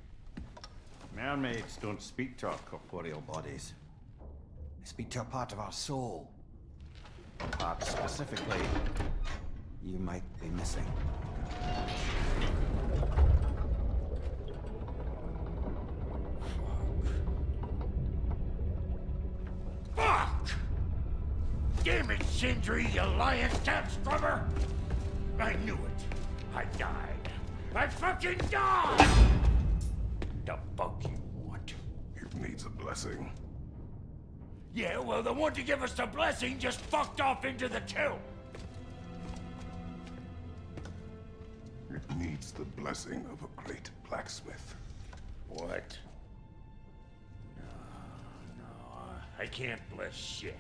Mermaids don't speak to our corporeal bodies. They speak to a part of our soul. A part specifically you might be missing. Fuck! Damn it, Sindri, you lying cat scrubber! I knew it. I died. I fucking died! The fuck you want? It needs a blessing. Yeah, well, the one to give us the blessing just fucked off into the tomb. It needs the blessing of a great blacksmith. What? No, I can't bless shit.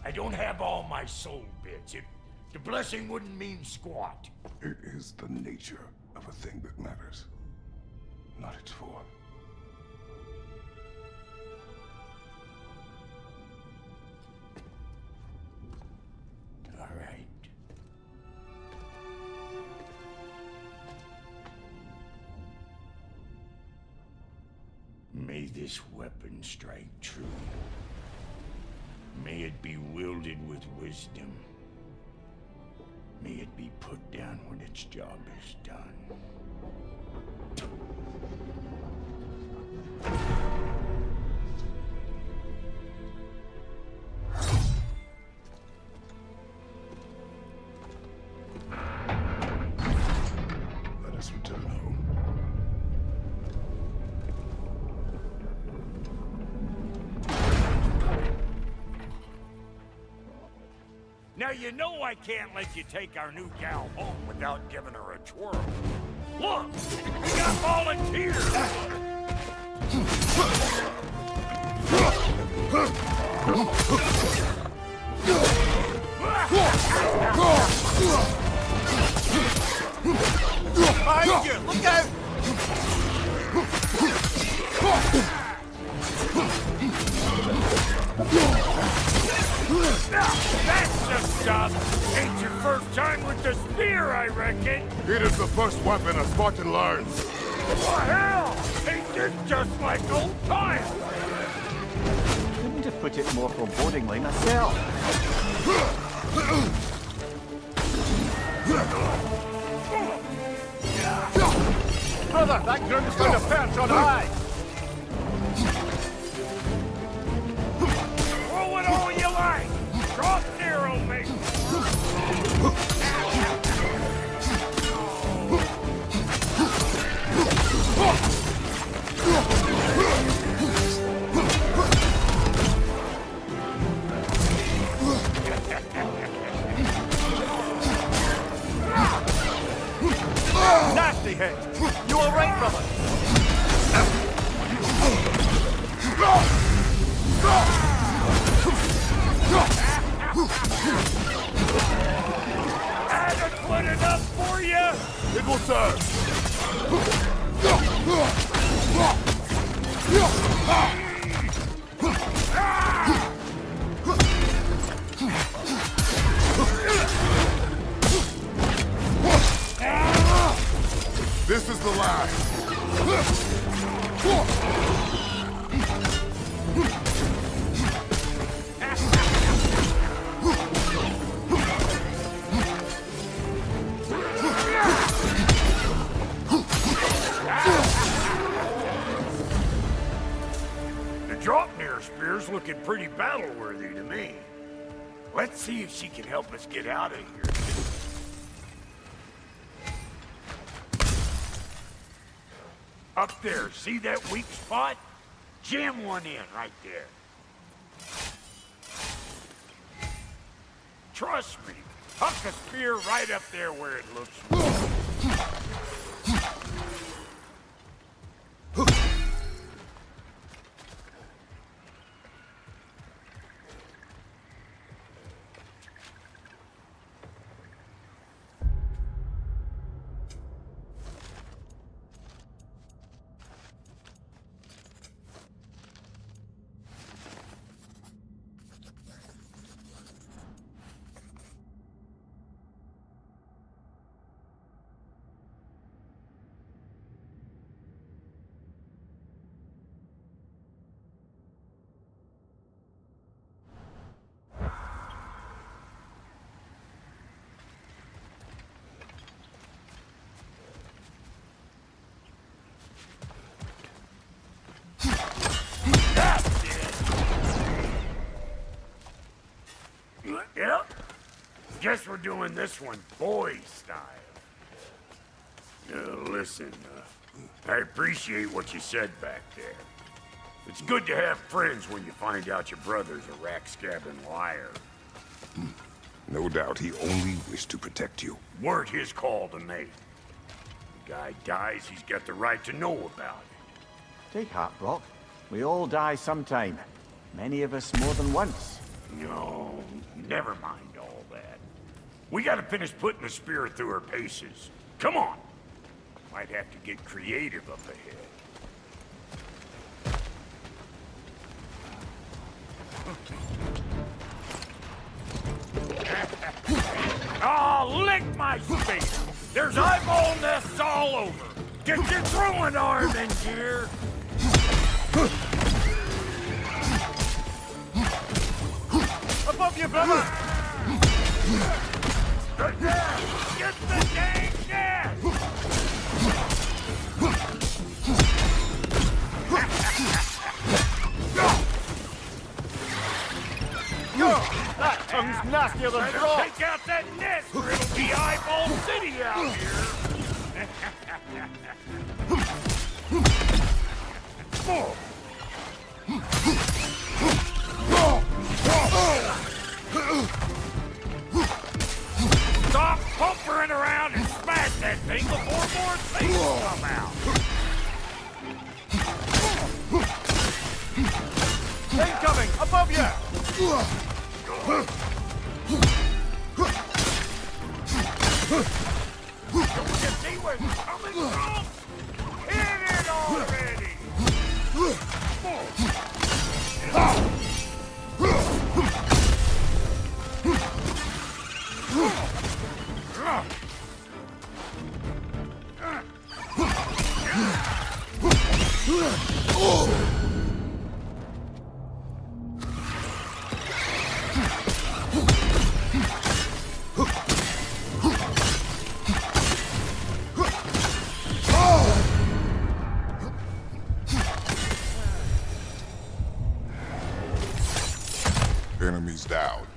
I don't have all my soul bits. The blessing wouldn't mean squat. It is the nature of a thing that matters, not its form. All right. May this weapon strike true. May it be wielded with wisdom. May it be put down when its job is done. Let us return home. Now you know I can't let you take our new gal home without giving her a twirl. Look! We got volunteers! Behind you! Look out! That's the stuff! Ain't your first time with the spear, I reckon! It is the first weapon a Spartan learns. What hell? Ain't this just like old times? Couldn't have put it more forebodingly myself. Brother, that ground is going to perch on high! Throw it all you like! Drop narrow, mate! Nasty hit! You alright, brother? Adequate enough for you? It will serve. This is the last. The Dropnir spear's looking pretty battle-worthy to me. Let's see if she can help us get out of here. Up there, see that weak spot? Jam one in right there. Trust me, huck a spear right up there where it looks. guess we're doing this one boy style. Listen, I appreciate what you said back there. It's good to have friends when you find out your brother's a rack-scabbing liar. No doubt he only wished to protect you. Weren't his call to make. The guy dies, he's got the right to know about it. Take heart, Brock. We all die sometime. Many of us more than once. No, never mind all that. We gotta finish putting the spirit through her paces. Come on! Might have to get creative up ahead. Oh, lick my face! There's eyeball nests all over! Get your throwing arm in gear! Above you, brother! Get the dang nest! That tongue's nastier than Better Brock! take out that nest or it'll be eyeball city out here! Stop pumpering around and smash that thing before more things come out! Incoming! Above you! Don't you see where it's coming from? Hit it already! Enemies down.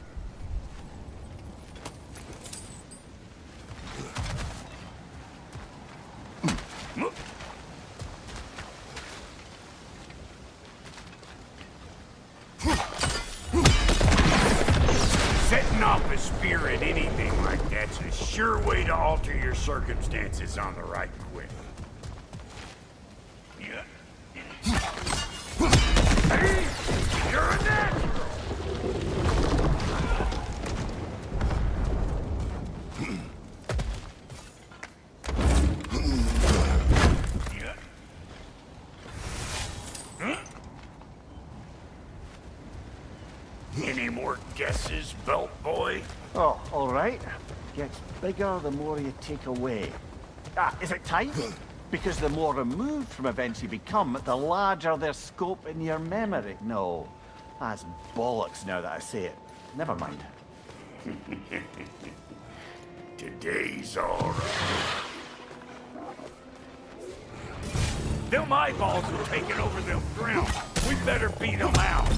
Setting off a spear at anything like that's a sure way to alter your circumstances on the right quick. Yeah. Hey, you're a natural! Yeah. Huh? Any more guesses, belt boy? Oh, all right. Gets bigger the more you take away. Ah, is it time? Because the more removed from events you become, the larger their scope in your memory. No, that's bollocks now that I say it. Never mind. Today's all right. Them eyeballs are taking over them ground. We better beat them out.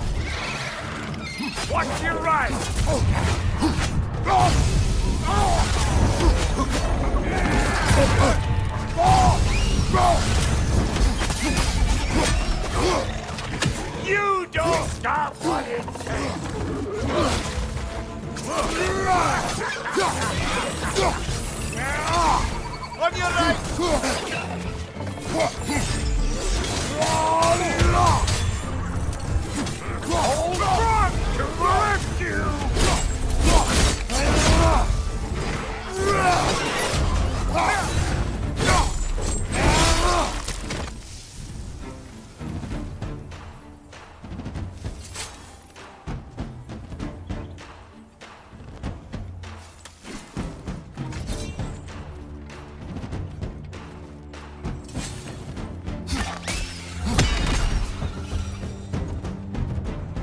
Watch your right! You don't stop what it On your right! Hold on to the rescue!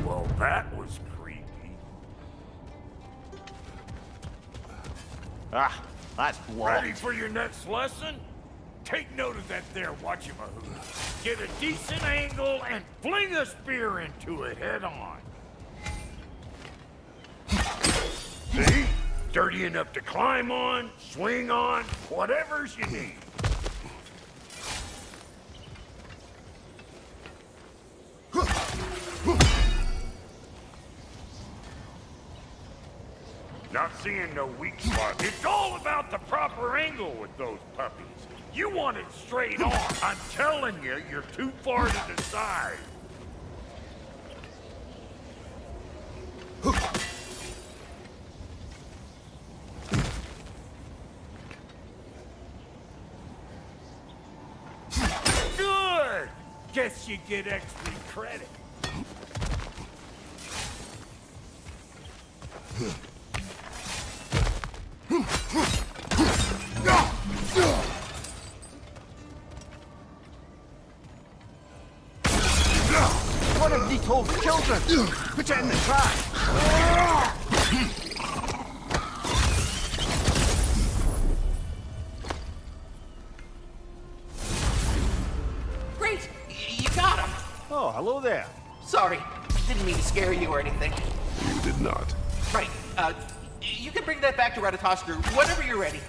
Well, that was creepy. Ah, that's Ready blocked. for your next lesson? Take note of that there whatchamahoot. Get a decent angle and fling a spear into it head on. See? Sturdy enough to climb on, swing on, whatever's you need. Not seeing no weak spot. It's all about the proper angle with those puppies. You want it straight on. I'm telling you, you're too far to the side. Good! Guess you get extra credit. One of Nito's children! Put it in the trash! Great! You got him! Oh, hello there. Sorry, didn't mean to scare you or anything. You did not. Right, you can bring that back to Ratatoskru whenever you're ready.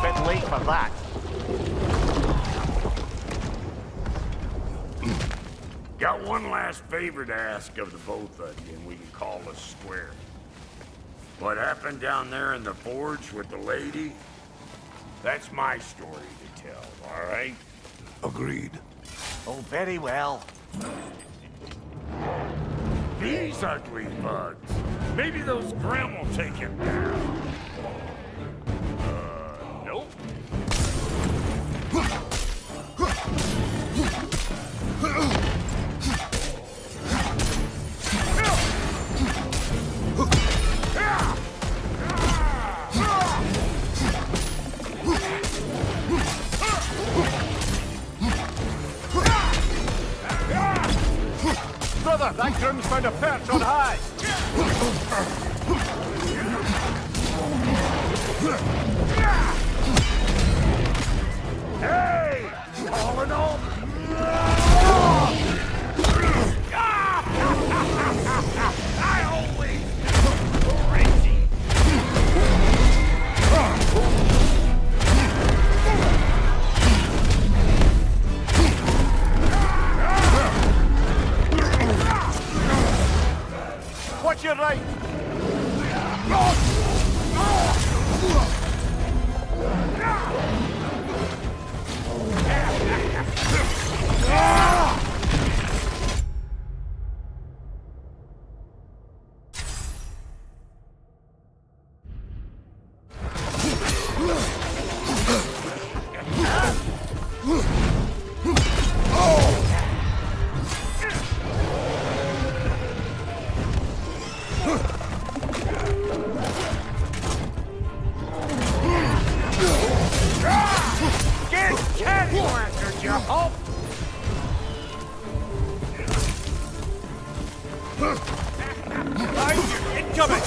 Bit late for that. Got one last favor to ask of the both of you, and we can call us square. What happened down there in the forge with the lady? That's my story to tell, all right? Agreed. Oh, very well. These ugly bugs. Maybe those Grim will take him down. Nope. Brother, that Grim's found a perch on high! Hey! All in all... I always crazy. Watch your right! Get catwalkers, you hope! Incoming!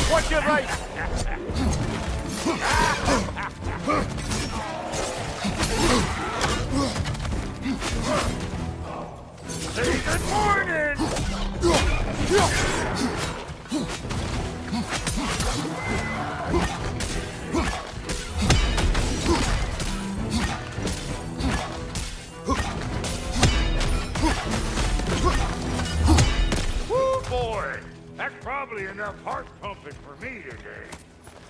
Watch your right! Say good morning! enough heart pumping for me today.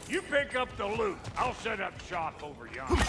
You pick up the loot. I'll set up shop over yonder.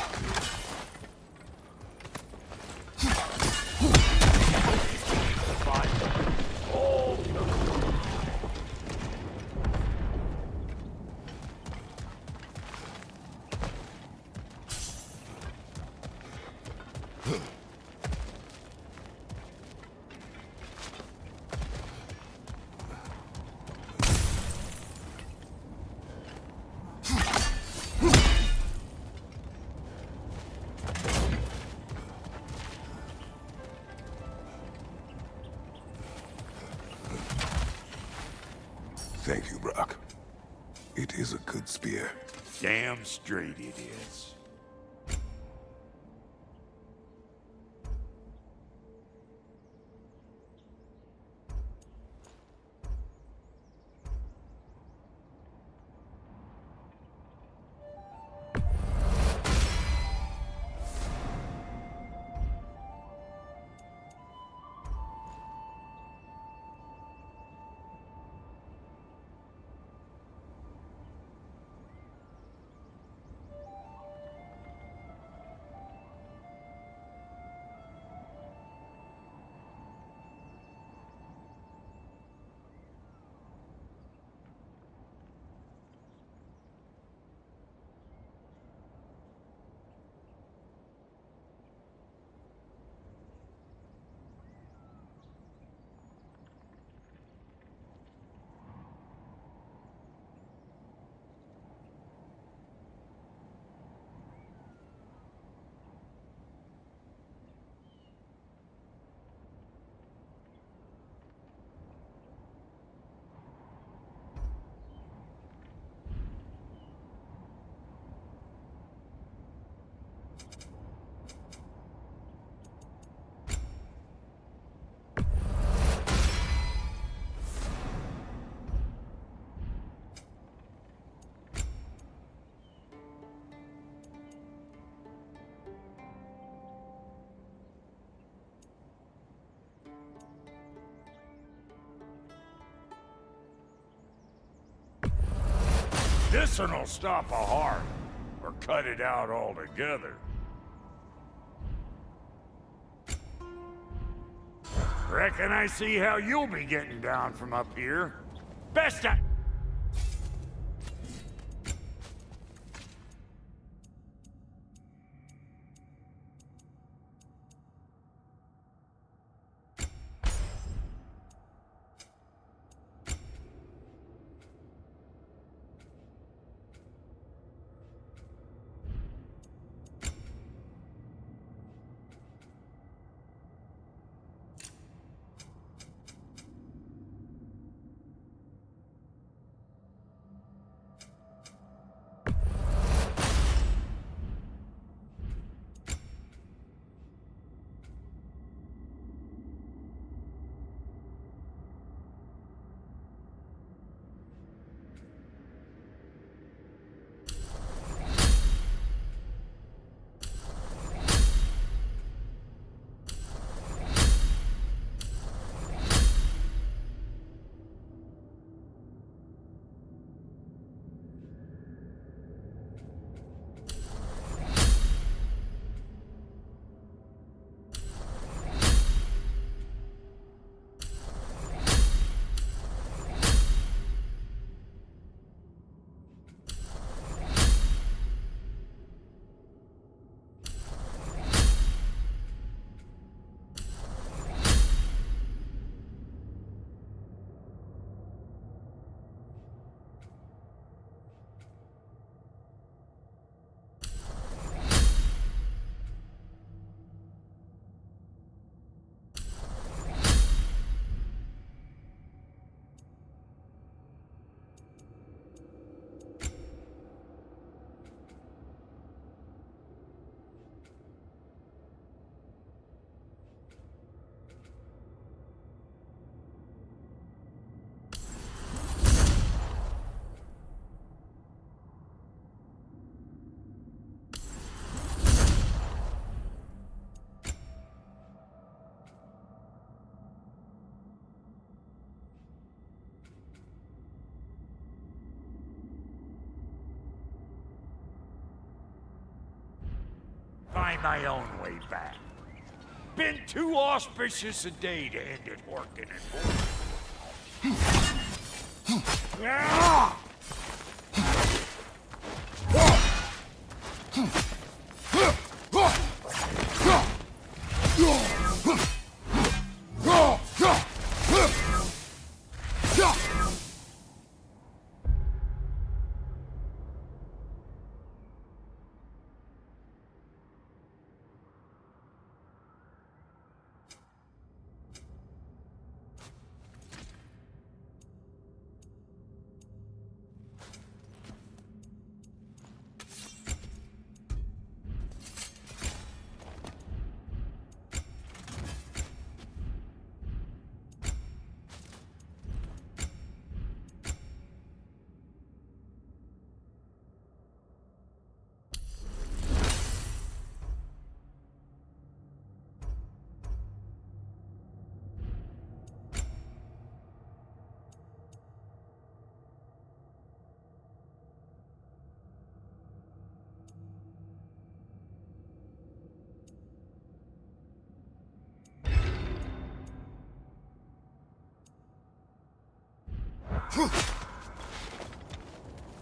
Thank you, Brock. It is a good spear. Damn straight it is. This'll stop a heart, or cut it out altogether. Reckon I see how you'll be getting down from up here. Best I... find my own way back. Been too auspicious a day to end it working and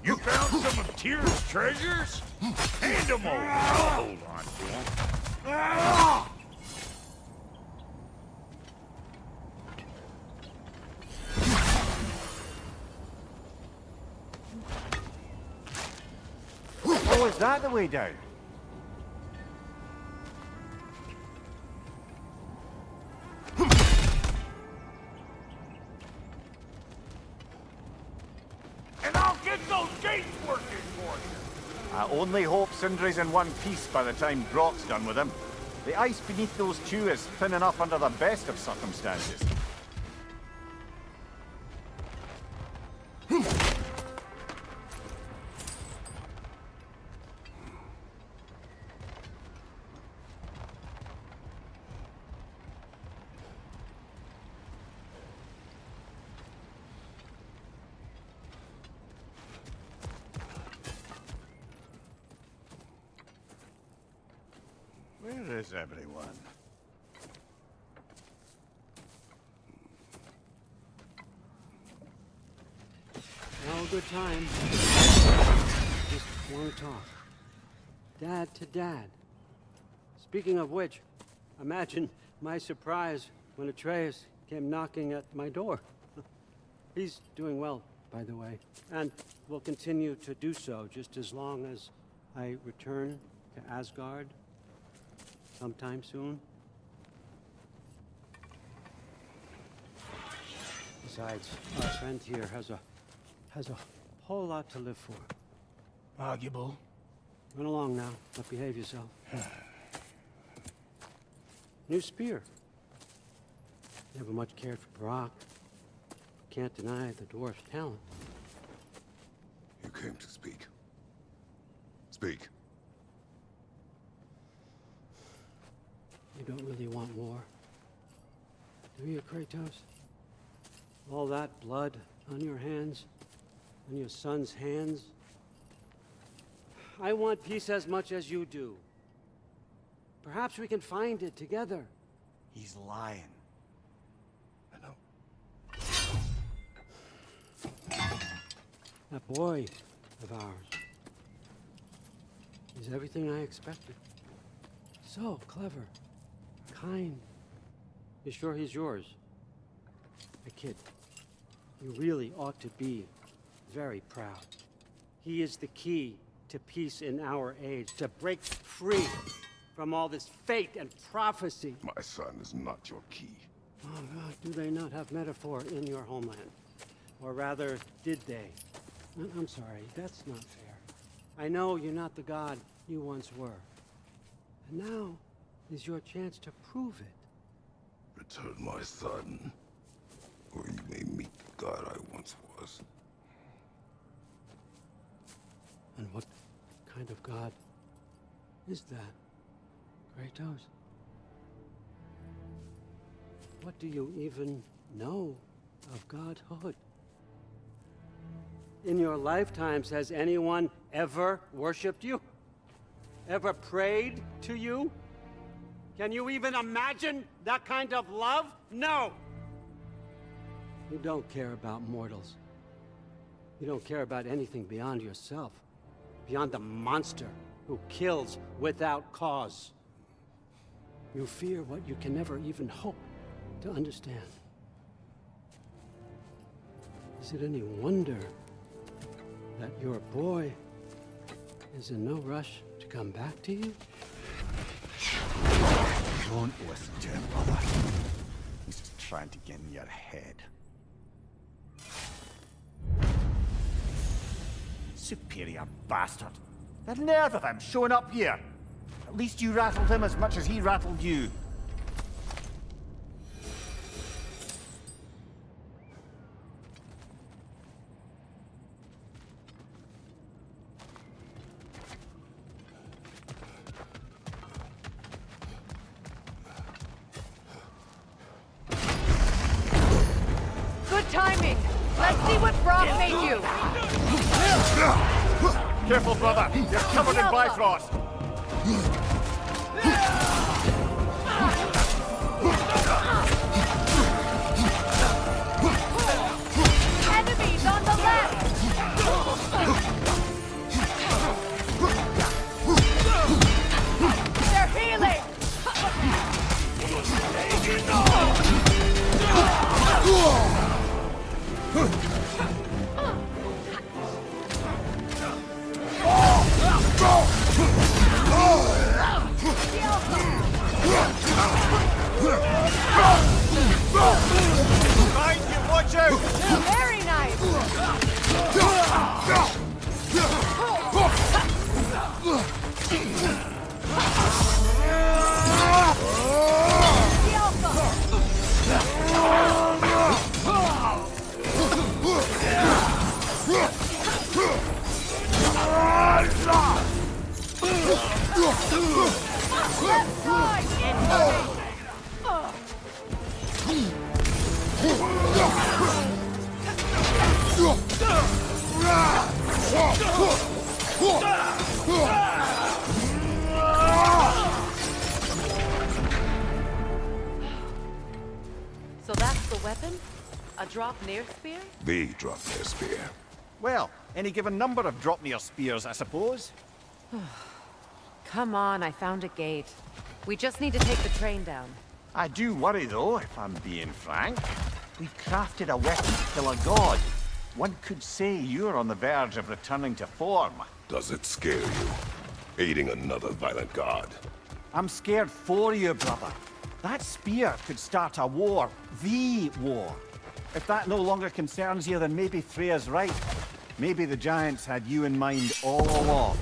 You found some of Tyr's treasures? Hand them over. I'll hold on to them. Oh, is that the way down? And I'll get those gates working for you. I only hope Sindri's in one piece by the time Brock's done with him. The ice beneath those two is thin enough under the best of circumstances. Where is everyone? Now a good time. Just want to talk. Dad to dad. Speaking of which, imagine my surprise when Atreus came knocking at my door. He's doing well, by the way, and will continue to do so just as long as I return to Asgard sometime soon. Besides, our friend here has a whole lot to live for. Arguable. Run along now, but behave yourself. New spear. Never much cared for Brock. Can't deny the dwarf's talent. You came to speak. Speak. You don't really want war, do you, Kratos? All that blood on your hands, on your son's hands. I want peace as much as you do. Perhaps we can find it together. He's lying. I know. That boy of ours is everything I expected. So clever, kind. You sure he's yours? A kid. You really ought to be very proud. He is the key to peace in our age, to break free from all this fate and prophecy. My son is not your key. Oh, God, do they not have metaphor in your homeland? Or rather, did they? I'm sorry, that's not fair. I know you're not the god you once were. And now is your chance to prove it. Return my son, or you may meet the god I once was. And what kind of god is that, Kratos? What do you even know of godhood? In your lifetimes, has anyone ever worshipped you? ever prayed to you? Can you even imagine that kind of love? No! You don't care about mortals. You don't care about anything beyond yourself. Beyond the monster who kills without cause. You fear what you can never even hope to understand. Is it any wonder that your boy is in no rush to come back to you? Don't listen to him, brother. He's just trying to get in your head. Superior bastard. The nerve of him showing up here. At least you rattled him as much as he rattled you. Good timing! Let's see what Brock made you! Careful, brother. You're covered in Bifrost. Enemies on the left! They're healing! Behind you, watch out! Very nice! Left side! Incoming! So that's the weapon? A drop near spear? The drop their spear. Well, any given number of drop-near spears, I suppose. Come on, I found a gate. We just need to take the train down. I do worry, though, if I'm being frank. We've crafted a weapon to kill a god. One could say you're on the verge of returning to form. Does it scare you? Aiding another violent god? I'm scared for you, brother. That spear could start a war. The war. If that no longer concerns you, then maybe Freya's right. Maybe the Giants had you in mind all along.